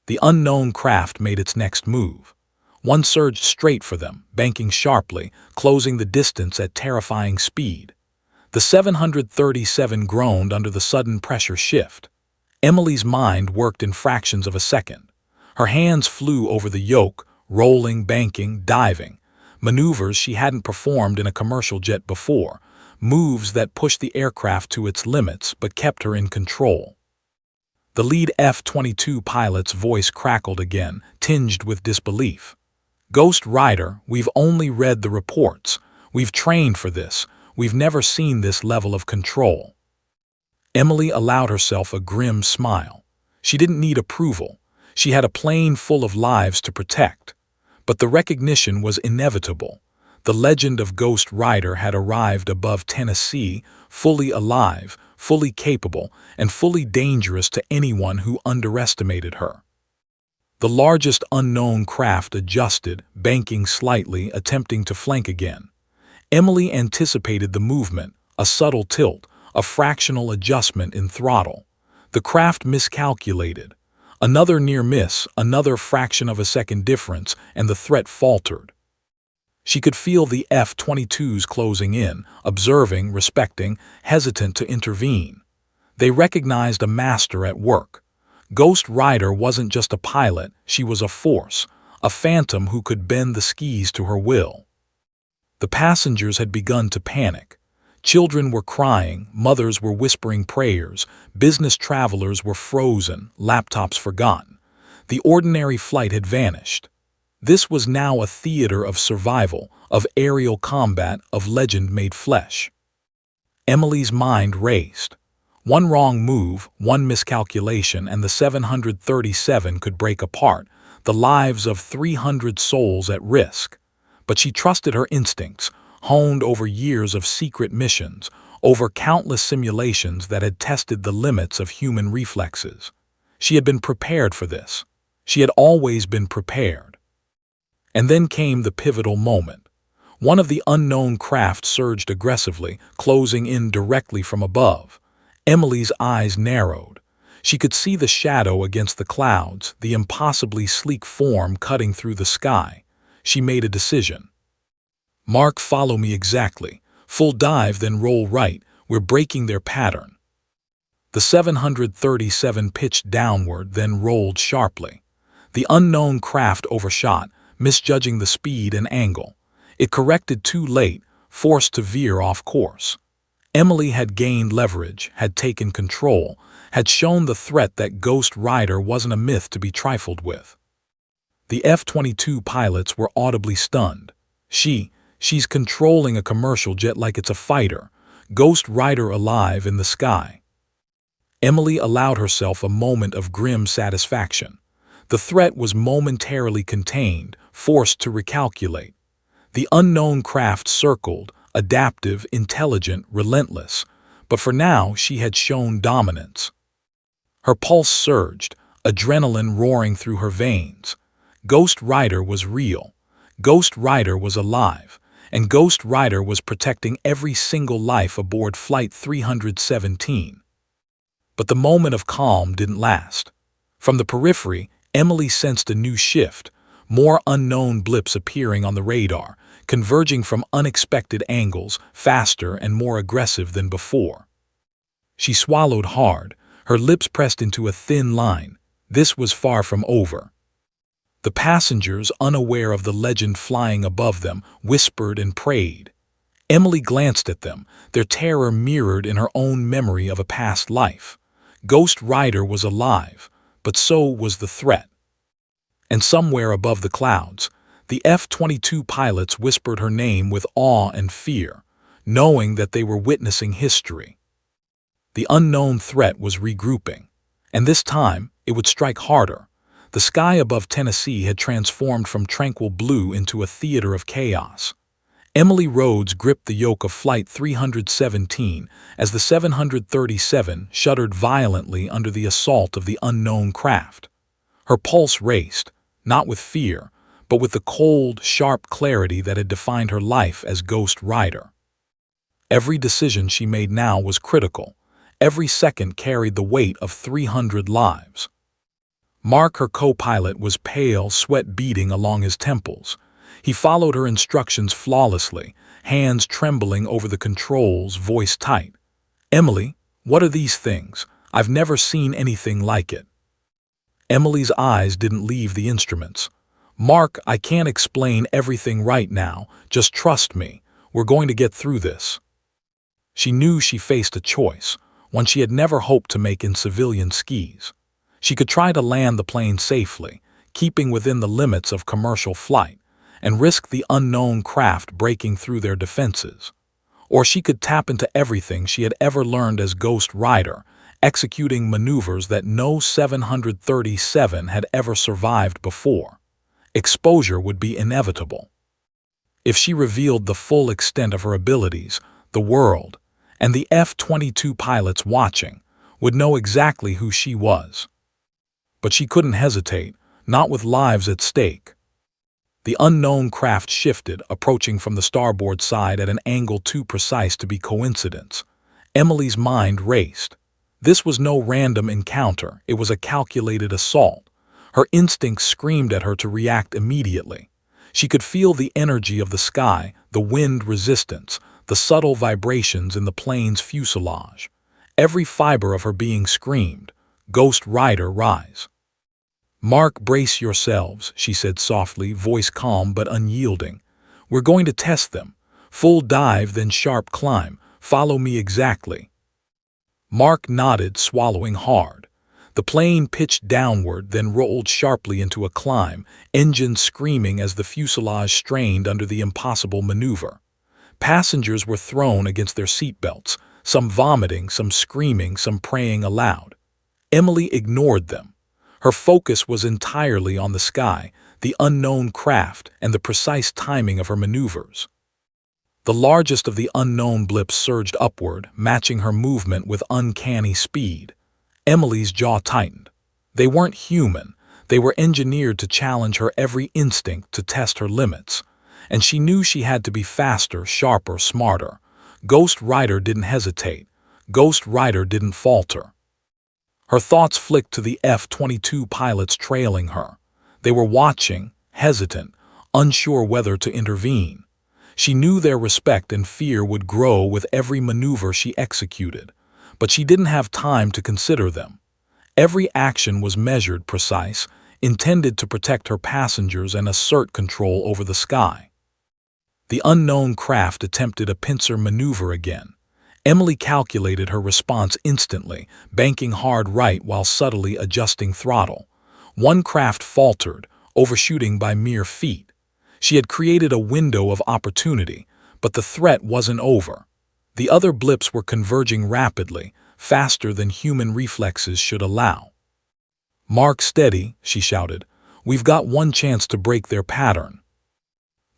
The unknown craft made its next move. One surged straight for them, banking sharply, closing the distance at terrifying speed. The 737 groaned under the sudden pressure shift. Emily's mind worked in fractions of a second. Her hands flew over the yoke, rolling, banking, diving. Maneuvers she hadn't performed in a commercial jet before, moves that pushed the aircraft to its limits but kept her in control. The lead F-22 pilot's voice crackled again, tinged with disbelief. "Ghost Rider, we've only read the reports. We've trained for this. We've never seen this level of control." Emily allowed herself a grim smile. She didn't need approval. She had a plane full of lives to protect. But the recognition was inevitable. The legend of Ghost Rider had arrived above Tennessee, fully alive, fully capable, and fully dangerous to anyone who underestimated her. The largest unknown craft adjusted, banking slightly, attempting to flank again. Emily anticipated the movement, a subtle tilt, a fractional adjustment in throttle. The craft miscalculated. Another near miss, another fraction of a second difference, and the threat faltered. She could feel the F-22s closing in, observing, respecting, hesitant to intervene. They recognized a master at work. Ghost Rider wasn't just a pilot, she was a force, a phantom who could bend the skis to her will. The passengers had begun to panic. Children were crying, mothers were whispering prayers, business travelers were frozen, laptops forgotten. The ordinary flight had vanished. This was now a theater of survival, of aerial combat, of legend made flesh. Emily's mind raced. One wrong move, one miscalculation, and the 737 could break apart, the lives of 300 souls at risk. But she trusted her instincts, honed over years of secret missions, over countless simulations that had tested the limits of human reflexes. She had been prepared for this. She had always been prepared. And then came the pivotal moment. One of the unknown craft surged aggressively, closing in directly from above. Emily's eyes narrowed. She could see the shadow against the clouds, the impossibly sleek form cutting through the sky. She made a decision. "Mark, follow me exactly. Full dive, then roll right. We're breaking their pattern." The 737 pitched downward, then rolled sharply. The unknown craft overshot, misjudging the speed and angle. It corrected too late, forced to veer off course. Emily had gained leverage, had taken control, had shown the threat that Ghost Rider wasn't a myth to be trifled with. The F-22 pilots were audibly stunned. She's controlling a commercial jet like it's a fighter, Ghost Rider alive in the sky. Emily allowed herself a moment of grim satisfaction. The threat was momentarily contained, forced to recalculate. The unknown craft circled, adaptive, intelligent, relentless, but for now she had shown dominance. Her pulse surged, adrenaline roaring through her veins. Ghost Rider was real. Ghost Rider was alive, and Ghost Rider was protecting every single life aboard Flight 317. But the moment of calm didn't last. From the periphery, Emily sensed a new shift, more unknown blips appearing on the radar, converging from unexpected angles, faster and more aggressive than before. She swallowed hard, her lips pressed into a thin line. This was far from over. The passengers, unaware of the legend flying above them, whispered and prayed. Emily glanced at them, their terror mirrored in her own memory of a past life. Ghost Rider was alive, but so was the threat. And somewhere above the clouds, the F-22 pilots whispered her name with awe and fear, knowing that they were witnessing history. The unknown threat was regrouping, and this time it would strike harder. The sky above Tennessee had transformed from tranquil blue into a theater of chaos. Emily Rhodes gripped the yoke of Flight 317 as the 737 shuddered violently under the assault of the unknown craft. Her pulse raced, not with fear, but with the cold, sharp clarity that had defined her life as Ghost Rider. Every decision she made now was critical. Every second carried the weight of 300 lives. Mark, her co-pilot, was pale, sweat beading along his temples. He followed her instructions flawlessly, hands trembling over the controls, voice tight. "Emily, what are these things? I've never seen anything like it." Emily's eyes didn't leave the instruments. "Mark, I can't explain everything right now. Just trust me. We're going to get through this." She knew she faced a choice, one she had never hoped to make in civilian skis. She could try to land the plane safely, keeping within the limits of commercial flight, and risk the unknown craft breaking through their defenses. Or she could tap into everything she had ever learned as Ghost Rider, executing maneuvers that no 737 had ever survived before. Exposure would be inevitable. If she revealed the full extent of her abilities, the world, and the F-22 pilots watching, would know exactly who she was. But she couldn't hesitate, not with lives at stake. The unknown craft shifted, approaching from the starboard side at an angle too precise to be coincidence. Emily's mind raced. This was no random encounter, it was a calculated assault. Her instincts screamed at her to react immediately. She could feel the energy of the sky, the wind resistance, the subtle vibrations in the plane's fuselage. Every fiber of her being screamed, "Ghost Rider, rise." "Mark, brace yourselves," she said softly, voice calm but unyielding. "We're going to test them. Full dive, then sharp climb. Follow me exactly." Mark nodded, swallowing hard. The plane pitched downward, then rolled sharply into a climb, engines screaming as the fuselage strained under the impossible maneuver. Passengers were thrown against their seatbelts, some vomiting, some screaming, some praying aloud. Emily ignored them. Her focus was entirely on the sky, the unknown craft, and the precise timing of her maneuvers. The largest of the unknown blips surged upward, matching her movement with uncanny speed. Emily's jaw tightened. They weren't human. They were engineered to challenge her every instinct, to test her limits. And she knew she had to be faster, sharper, smarter. Ghost Rider didn't hesitate. Ghost Rider didn't falter. Her thoughts flicked to the F-22 pilots trailing her. They were watching, hesitant, unsure whether to intervene. She knew their respect and fear would grow with every maneuver she executed, but she didn't have time to consider them. Every action was measured, precise, intended to protect her passengers and assert control over the sky. The unknown craft attempted a pincer maneuver again. Emily calculated her response instantly, banking hard right while subtly adjusting throttle. One craft faltered, overshooting by mere feet. She had created a window of opportunity, but the threat wasn't over. The other blips were converging rapidly, faster than human reflexes should allow. "Mark steady," she shouted. "We've got one chance to break their pattern."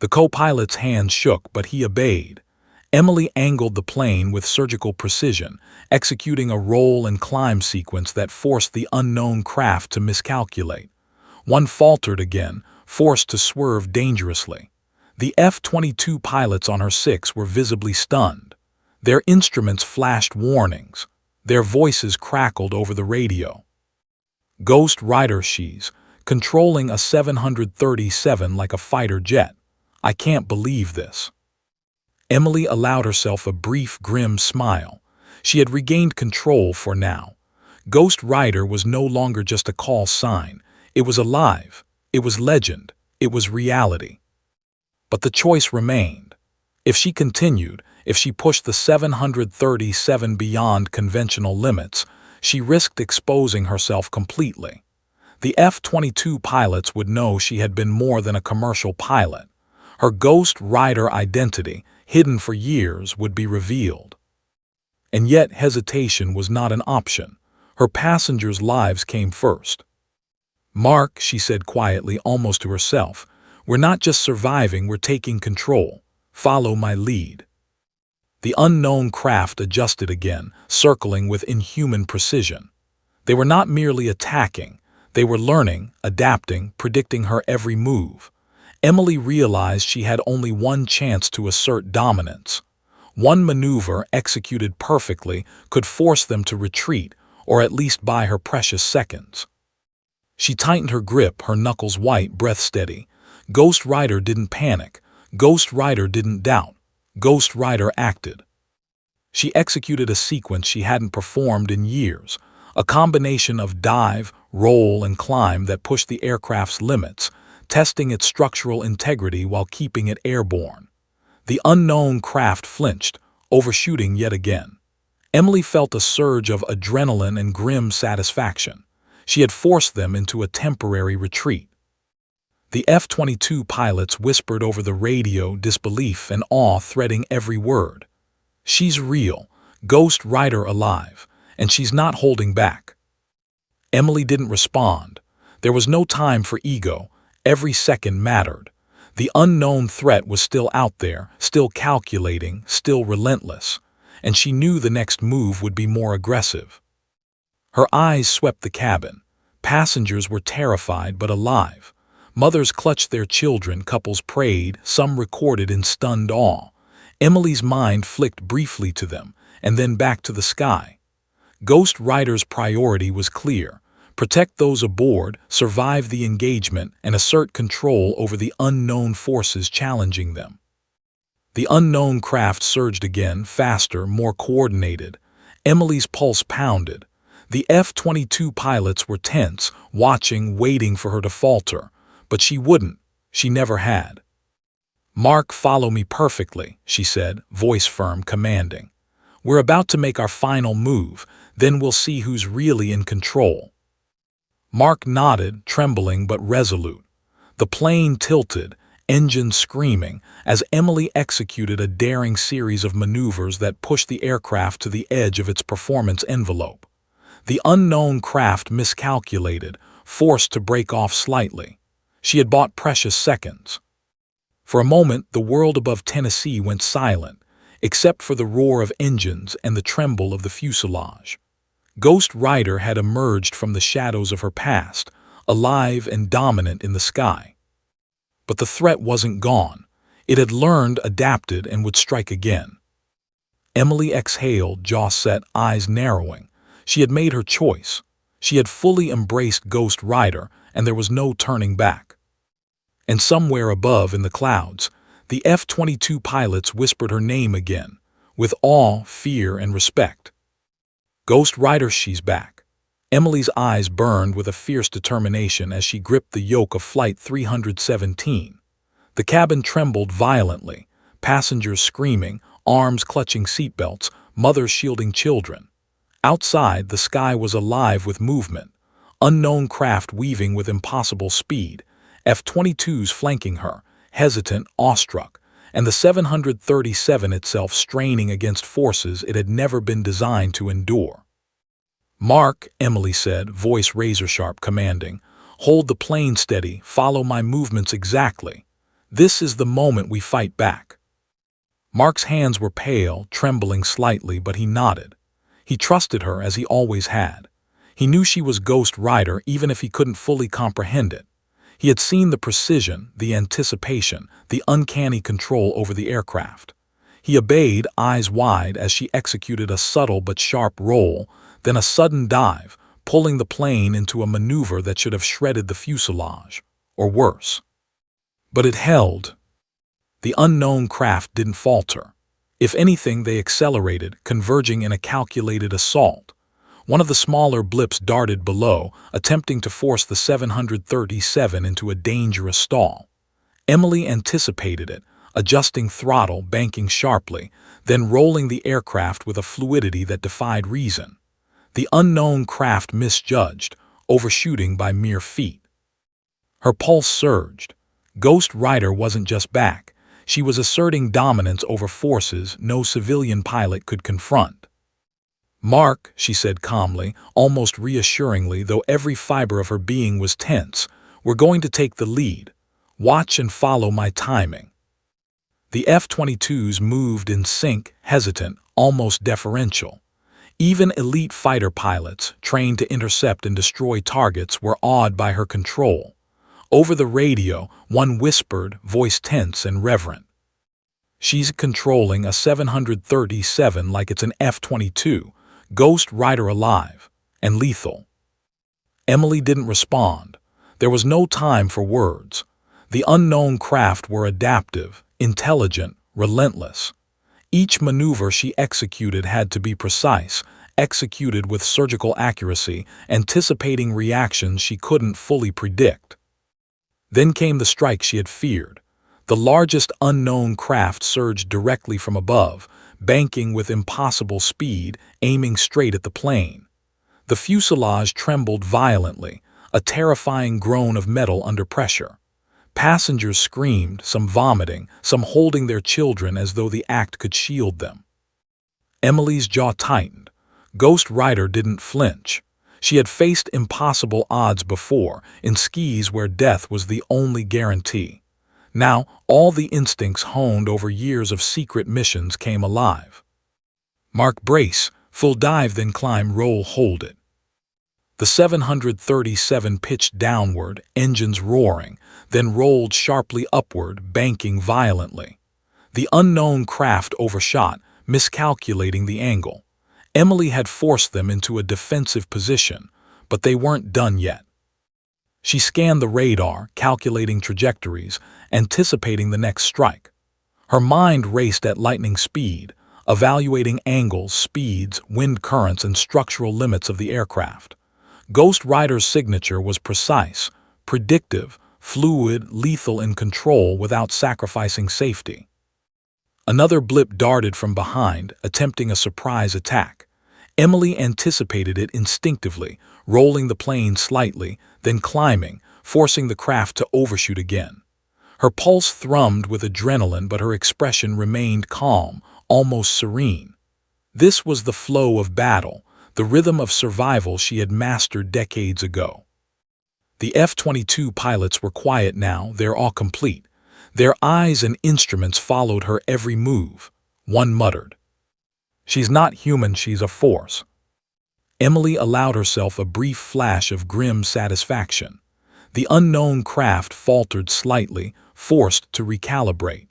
The co-pilot's hands shook, but he obeyed. Emily angled the plane with surgical precision, executing a roll and climb sequence that forced the unknown craft to miscalculate. One faltered again, forced to swerve dangerously. The F-22 pilots on her six were visibly stunned. Their instruments flashed warnings. Their voices crackled over the radio. "Ghost Rider, she's controlling a 737 like a fighter jet. I can't believe this." Emily allowed herself a brief, grim smile. She had regained control for now. Ghost Rider was no longer just a call sign. It was alive. It was legend. It was reality. But the choice remained. If she continued, if she pushed the 737 beyond conventional limits, she risked exposing herself completely. The F-22 pilots would know she had been more than a commercial pilot. Her Ghost Rider identity, hidden for years, would be revealed. And yet hesitation was not an option. Her passengers' lives came first. "Mark," she said quietly, almost to herself, "we're not just surviving, we're taking control. Follow my lead." The unknown craft adjusted again, circling with inhuman precision. They were not merely attacking. They were learning, adapting, predicting her every move. Emily realized she had only one chance to assert dominance. One maneuver, executed perfectly, could force them to retreat, or at least buy her precious seconds. She tightened her grip, her knuckles white, breath steady. Ghost Rider didn't panic. Ghost Rider didn't doubt. Ghost Rider acted. She executed a sequence she hadn't performed in years, a combination of dive, roll, and climb that pushed the aircraft's limits, testing its structural integrity while keeping it airborne. The unknown craft flinched, overshooting yet again. Emily felt a surge of adrenaline and grim satisfaction. She had forced them into a temporary retreat. The F-22 pilots whispered over the radio, disbelief and awe threading every word. "She's real, Ghost Rider alive, and she's not holding back." Emily didn't respond. There was no time for ego. Every second mattered. The unknown threat was still out there, still calculating, still relentless, and she knew the next move would be more aggressive. Her eyes swept the cabin. Passengers were terrified but alive. Mothers clutched their children, couples prayed, some recorded in stunned awe. Emily's mind flicked briefly to them, and then back to the sky. Ghost Rider's priority was clear: protect those aboard, survive the engagement, and assert control over the unknown forces challenging them. The unknown craft surged again, faster, more coordinated. Emily's pulse pounded. The F-22 pilots were tense, watching, waiting for her to falter. But she wouldn't. She never had. "Mark, follow me perfectly," she said, voice firm, commanding. "We're about to make our final move, then we'll see who's really in control." Mark nodded, trembling but resolute. The plane tilted, engines screaming, as Emily executed a daring series of maneuvers that pushed the aircraft to the edge of its performance envelope. The unknown craft miscalculated, forced to break off slightly. She had bought precious seconds. For a moment, the world above Tennessee went silent, except for the roar of engines and the tremble of the fuselage. Ghost Rider had emerged from the shadows of her past, alive and dominant in the sky. But the threat wasn't gone. It had learned, adapted, and would strike again. Emily exhaled, jaw set, eyes narrowing. She had made her choice. She had fully embraced Ghost Rider, and there was no turning back. And somewhere above in the clouds, the F-22 pilots whispered her name again, with awe, fear, and respect. Ghost Rider, she's back. Emily's eyes burned with a fierce determination as she gripped the yoke of Flight 317. The cabin trembled violently, passengers screaming, arms clutching seatbelts, mothers shielding children. Outside, the sky was alive with movement, unknown craft weaving with impossible speed, F-22s flanking her, hesitant, awestruck, and the 737 itself straining against forces it had never been designed to endure. "Mark," Emily said, voice razor-sharp, commanding, "hold the plane steady, follow my movements exactly. This is the moment we fight back." Mark's hands were pale, trembling slightly, but he nodded. He trusted her as he always had. He knew she was Ghost Rider even if he couldn't fully comprehend it. He had seen the precision, the anticipation, the uncanny control over the aircraft. He obeyed, eyes wide, as she executed a subtle but sharp roll, then a sudden dive, pulling the plane into a maneuver that should have shredded the fuselage, or worse. But it held. The unknown craft didn't falter. If anything, they accelerated, converging in a calculated assault. One of the smaller blips darted below, attempting to force the 737 into a dangerous stall. Emily anticipated it, adjusting throttle, banking sharply, then rolling the aircraft with a fluidity that defied reason. The unknown craft misjudged, overshooting by mere feet. Her pulse surged. Ghost Rider wasn't just back. She was asserting dominance over forces no civilian pilot could confront. "Mark," she said calmly, almost reassuringly, though every fiber of her being was tense, "we're going to take the lead. Watch and follow my timing." The F-22s moved in sync, hesitant, almost deferential. Even elite fighter pilots, trained to intercept and destroy targets, were awed by her control. Over the radio, one whispered, voice tense and reverent, "She's controlling a 737 like it's an F-22, Ghost Rider alive, and lethal." Emily didn't respond. There was no time for words. The unknown craft were adaptive, intelligent, relentless. Each maneuver she executed had to be precise, executed with surgical accuracy, anticipating reactions she couldn't fully predict. Then came the strike she had feared. The largest unknown craft surged directly from above, banking with impossible speed, aiming straight at the plane. The fuselage trembled violently, a terrifying groan of metal under pressure. Passengers screamed, some vomiting, some holding their children as though the act could shield them. Emily's jaw tightened. Ghost Rider didn't flinch. She had faced impossible odds before, in skis where death was the only guarantee. Now, all the instincts honed over years of secret missions came alive. "Mark, brace, full dive, then climb, roll, hold it." The 737 pitched downward, engines roaring, then rolled sharply upward, banking violently. The unknown craft overshot, miscalculating the angle. Emily had forced them into a defensive position, but they weren't done yet. She scanned the radar, calculating trajectories, anticipating the next strike. Her mind raced at lightning speed, evaluating angles, speeds, wind currents, and structural limits of the aircraft. Ghost Rider's signature was precise, predictive, fluid, lethal in control without sacrificing safety. Another blip darted from behind, attempting a surprise attack. Emily anticipated it instinctively, rolling the plane slightly, then climbing, forcing the craft to overshoot again. Her pulse thrummed with adrenaline, but her expression remained calm, almost serene. This was the flow of battle, the rhythm of survival she had mastered decades ago. The F-22 pilots were quiet now, their awe complete. Their eyes and instruments followed her every move. One muttered, "She's not human, she's a force." Emily allowed herself a brief flash of grim satisfaction. The unknown craft faltered slightly, forced to recalibrate.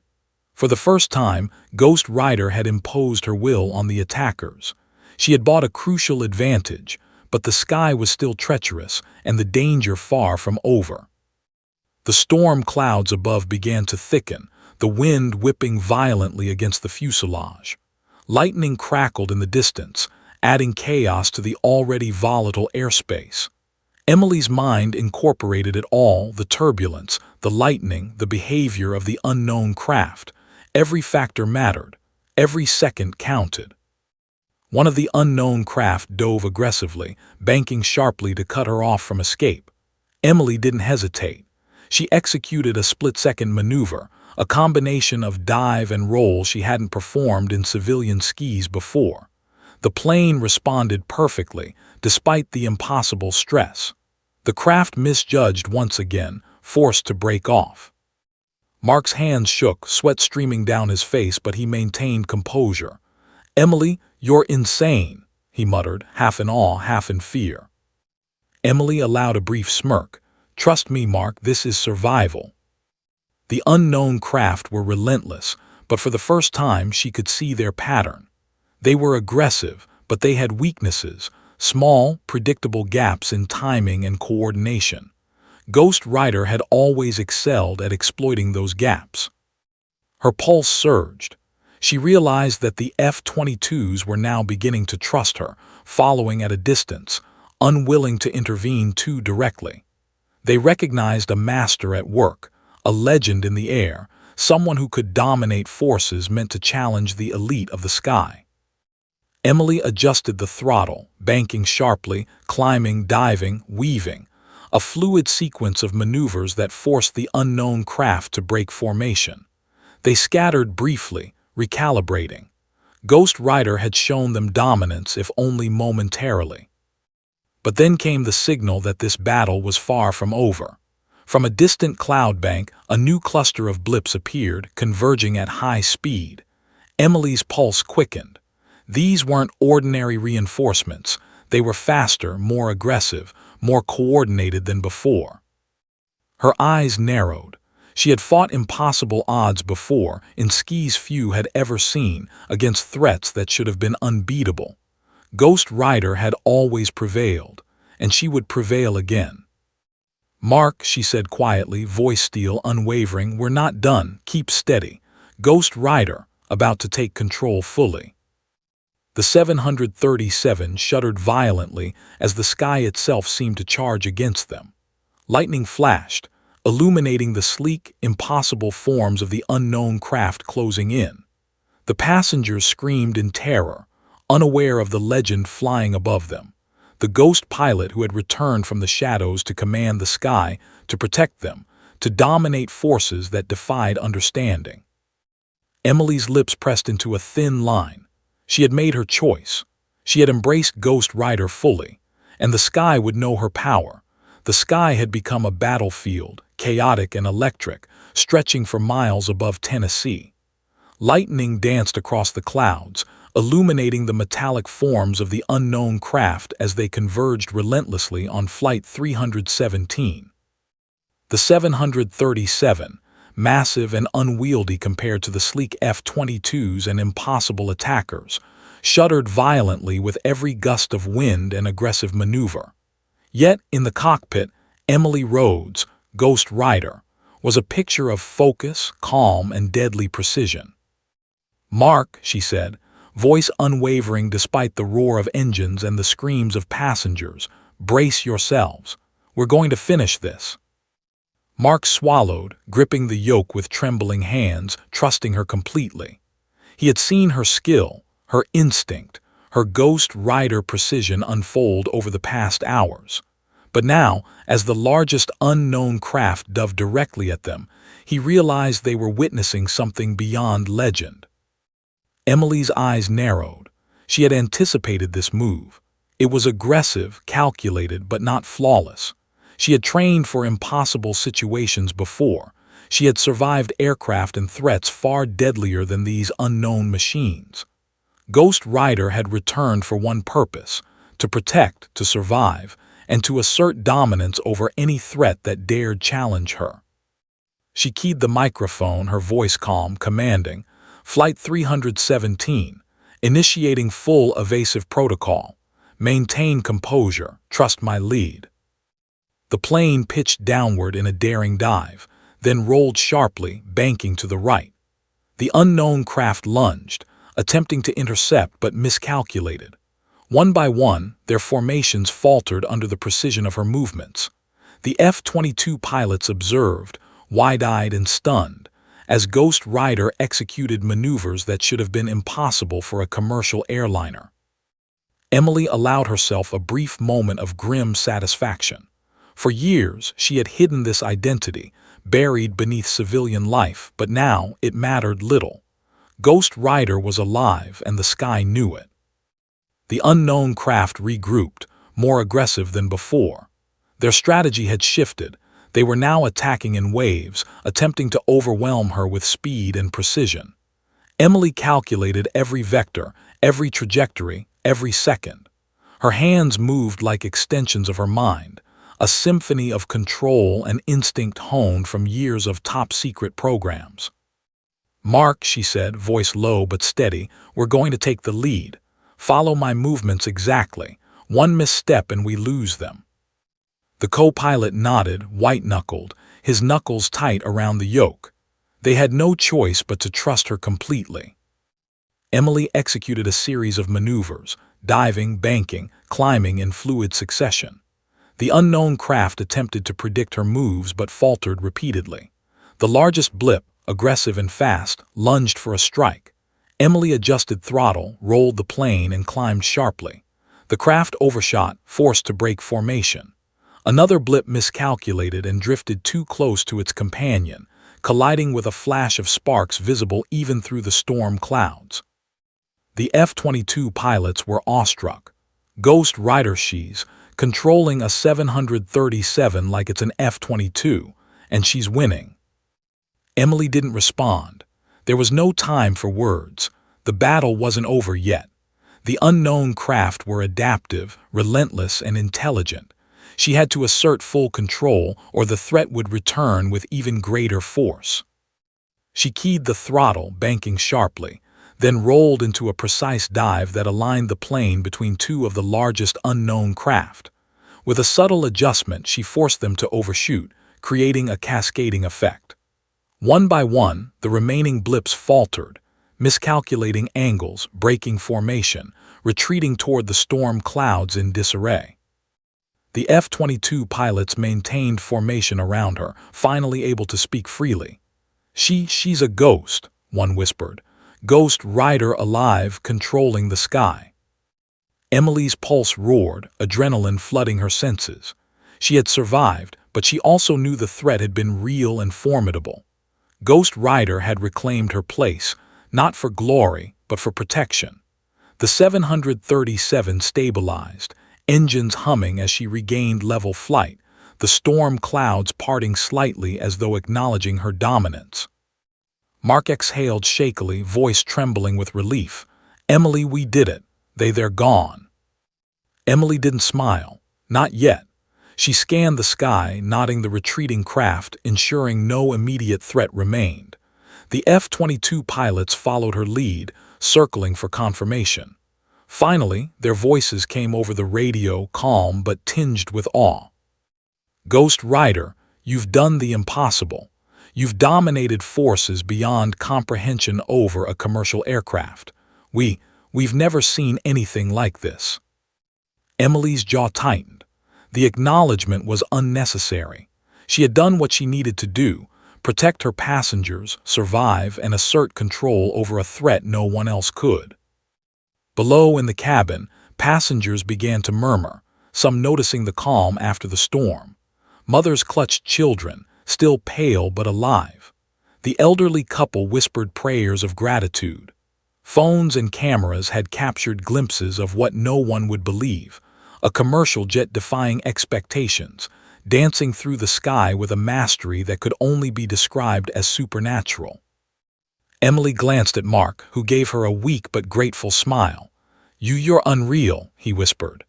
For the first time, Ghost Rider had imposed her will on the attackers. She had bought a crucial advantage, but the sky was still treacherous and the danger far from over. The storm clouds above began to thicken, the wind whipping violently against the fuselage. Lightning crackled in the distance, adding chaos to the already volatile airspace. Emily's mind incorporated it all: the turbulence, the lightning, the behavior of the unknown craft. Every factor mattered. Every second counted. One of the unknown craft dove aggressively, banking sharply to cut her off from escape. Emily didn't hesitate. She executed a split-second maneuver, a combination of dive and roll she hadn't performed in civilian skis before. The plane responded perfectly, despite the impossible stress. The craft misjudged once again, forced to break off. Mark's hands shook, sweat streaming down his face, but he maintained composure. "Emily, you're insane," he muttered, half in awe, half in fear. Emily allowed a brief smirk. "Trust me, Mark, this is survival." The unknown craft were relentless, but for the first time she could see their pattern. They were aggressive, but they had weaknesses, small, predictable gaps in timing and coordination. Ghost Rider had always excelled at exploiting those gaps. Her pulse surged. She realized that the F-22s were now beginning to trust her, following at a distance, unwilling to intervene too directly. They recognized a master at work, a legend in the air, someone who could dominate forces meant to challenge the elite of the sky. Emily adjusted the throttle, banking sharply, climbing, diving, weaving, a fluid sequence of maneuvers that forced the unknown craft to break formation. They scattered briefly, recalibrating. Ghost Rider had shown them dominance, if only momentarily. But then came the signal that this battle was far from over. From a distant cloud bank, a new cluster of blips appeared, converging at high speed. Emily's pulse quickened. These weren't ordinary reinforcements. They were faster, more aggressive, more coordinated than before. Her eyes narrowed. She had fought impossible odds before, in skis few had ever seen, against threats that should have been unbeatable. Ghost Rider had always prevailed, and she would prevail again. "Mark," she said quietly, voice steel unwavering, "we're not done. Keep steady." Ghost Rider, about to take control fully. The 737 shuddered violently as the sky itself seemed to charge against them. Lightning flashed, illuminating the sleek, impossible forms of the unknown craft closing in. The passengers screamed in terror, unaware of the legend flying above them, the ghost pilot who had returned from the shadows to command the sky, to protect them, to dominate forces that defied understanding. Emily's lips pressed into a thin line. She had made her choice. She had embraced Ghost Rider fully, and the sky would know her power. The sky had become a battlefield, chaotic and electric, stretching for miles above Tennessee. Lightning danced across the clouds, illuminating the metallic forms of the unknown craft as they converged relentlessly on Flight 317. The 737, massive and unwieldy compared to the sleek F-22s and impossible attackers, shuddered violently with every gust of wind and aggressive maneuver. Yet, in the cockpit, Emily Rhodes, Ghost Rider, was a picture of focus, calm, and deadly precision. "Mark," she said, voice unwavering despite the roar of engines and the screams of passengers, "brace yourselves. We're going to finish this." Mark swallowed, gripping the yoke with trembling hands, trusting her completely. He had seen her skill, her instinct, her Ghost Rider precision unfold over the past hours. But now, as the largest unknown craft dove directly at them, he realized they were witnessing something beyond legend. Emily's eyes narrowed. She had anticipated this move. It was aggressive, calculated, but not flawless. She had trained for impossible situations before. She had survived aircraft and threats far deadlier than these unknown machines. Ghost Rider had returned for one purpose: to protect, to survive, and to assert dominance over any threat that dared challenge her. She keyed the microphone, her voice calm, commanding, "Flight 317, initiating full evasive protocol. Maintain composure, trust my lead." The plane pitched downward in a daring dive, then rolled sharply, banking to the right. The unknown craft lunged, attempting to intercept but miscalculated. One by one, their formations faltered under the precision of her movements. The F-22 pilots observed, wide-eyed and stunned, as Ghost Rider executed maneuvers that should have been impossible for a commercial airliner. Emily allowed herself a brief moment of grim satisfaction. For years, she had hidden this identity, buried beneath civilian life, but now it mattered little. Ghost Rider was alive, and the sky knew it. The unknown craft regrouped, more aggressive than before. Their strategy had shifted. They were now attacking in waves, attempting to overwhelm her with speed and precision. Emily calculated every vector, every trajectory, every second. Her hands moved like extensions of her mind, a symphony of control and instinct honed from years of top-secret programs. "Mark," she said, voice low but steady, "we're going to take the lead. Follow my movements exactly. One misstep and we lose them." The co-pilot nodded, white-knuckled, his knuckles tight around the yoke. They had no choice but to trust her completely. Emily executed a series of maneuvers, diving, banking, climbing in fluid succession. The unknown craft attempted to predict her moves but faltered repeatedly. The largest blip, aggressive and fast, lunged for a strike. Emily adjusted throttle, rolled the plane, and climbed sharply. The craft overshot, forced to break formation. Another blip miscalculated and drifted too close to its companion, colliding with a flash of sparks visible even through the storm clouds. The F-22 pilots were awestruck. Ghost Rider she's controlling a 737 like it's an F-22, and she's winning. Emily didn't respond. There was no time for words. The battle wasn't over yet. The unknown craft were adaptive, relentless, and intelligent. She had to assert full control, or the threat would return with even greater force. She keyed the throttle, banking sharply, then rolled into a precise dive that aligned the plane between two of the largest unknown craft. With a subtle adjustment, she forced them to overshoot, creating a cascading effect. One by one, the remaining blips faltered, miscalculating angles, breaking formation, retreating toward the storm clouds in disarray. The F-22 pilots maintained formation around her, finally able to speak freely. She's a ghost," one whispered. "Ghost Rider alive, controlling the sky." Emily's pulse roared, adrenaline flooding her senses. She had survived, but she also knew the threat had been real and formidable. Ghost Rider had reclaimed her place, not for glory, but for protection. The 737 stabilized, engines humming as she regained level flight, the storm clouds parting slightly as though acknowledging her dominance. Mark exhaled shakily, voice trembling with relief. "Emily, we did it. They're gone." Emily didn't smile. Not yet. She scanned the sky, nodding the retreating craft, ensuring no immediate threat remained. The F-22 pilots followed her lead, circling for confirmation. Finally, their voices came over the radio, calm but tinged with awe. "Ghost Rider, you've done the impossible. You've dominated forces beyond comprehension over a commercial aircraft. We've never seen anything like this." Emily's jaw tightened. The acknowledgement was unnecessary. She had done what she needed to do: protect her passengers, survive, and assert control over a threat no one else could. Below in the cabin, passengers began to murmur, some noticing the calm after the storm. Mothers clutched children, still pale but alive. The elderly couple whispered prayers of gratitude. Phones and cameras had captured glimpses of what no one would believe, a commercial jet defying expectations, dancing through the sky with a mastery that could only be described as supernatural. Emily glanced at Mark, who gave her a weak but grateful smile. You're unreal," he whispered.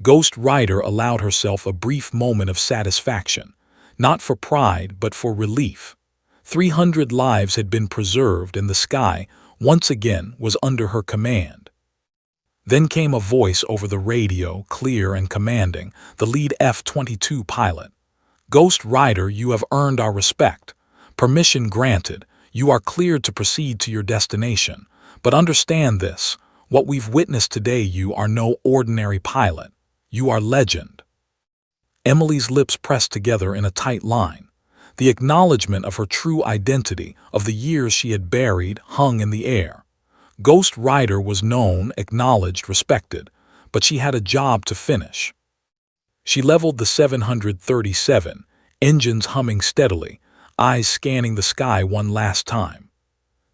Ghost Rider allowed herself a brief moment of satisfaction, not for pride but for relief. 300 lives had been preserved and the sky, once again, was under her command. Then came a voice over the radio, clear and commanding, the lead F-22 pilot. "Ghost Rider, you have earned our respect. Permission granted. You are cleared to proceed to your destination. But understand this, what we've witnessed today, you are no ordinary pilot. You are legend." Emily's lips pressed together in a tight line. The acknowledgement of her true identity, of the years she had buried, hung in the air. Ghost Rider was known, acknowledged, respected, but she had a job to finish. She leveled the 737, engines humming steadily, eyes scanning the sky one last time.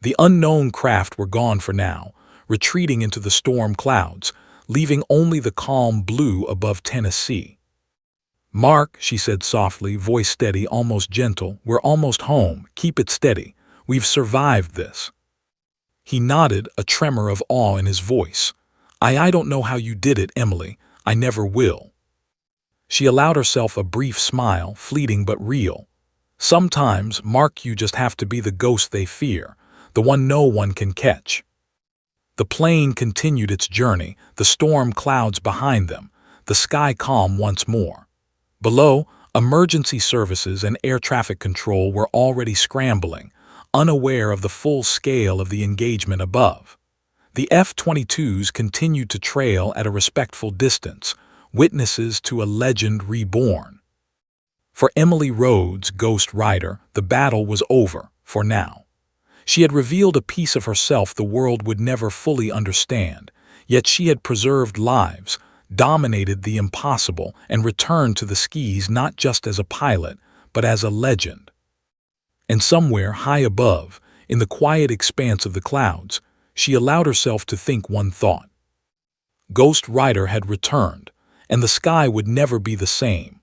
The unknown craft were gone for now, retreating into the storm clouds, leaving only the calm blue above Tennessee. "Mark," she said softly, voice steady, almost gentle, "we're almost home. Keep it steady. We've survived this." He nodded, a tremor of awe in his voice. I don't know how you did it, Emily. I never will." She allowed herself a brief smile, fleeting but real. "Sometimes, Mark, you just have to be the ghost they fear, the one no one can catch." The plane continued its journey, the storm clouds behind them, the sky calm once more. Below, emergency services and air traffic control were already scrambling, unaware of the full scale of the engagement above. The F-22s continued to trail at a respectful distance, witnesses to a legend reborn. For Emily Rhodes, Ghost Rider, the battle was over, for now. She had revealed a piece of herself the world would never fully understand, yet she had preserved lives, dominated the impossible, and returned to the skis not just as a pilot, but as a legend. And somewhere high above, in the quiet expanse of the clouds, she allowed herself to think one thought. Ghost Rider had returned, and the sky would never be the same.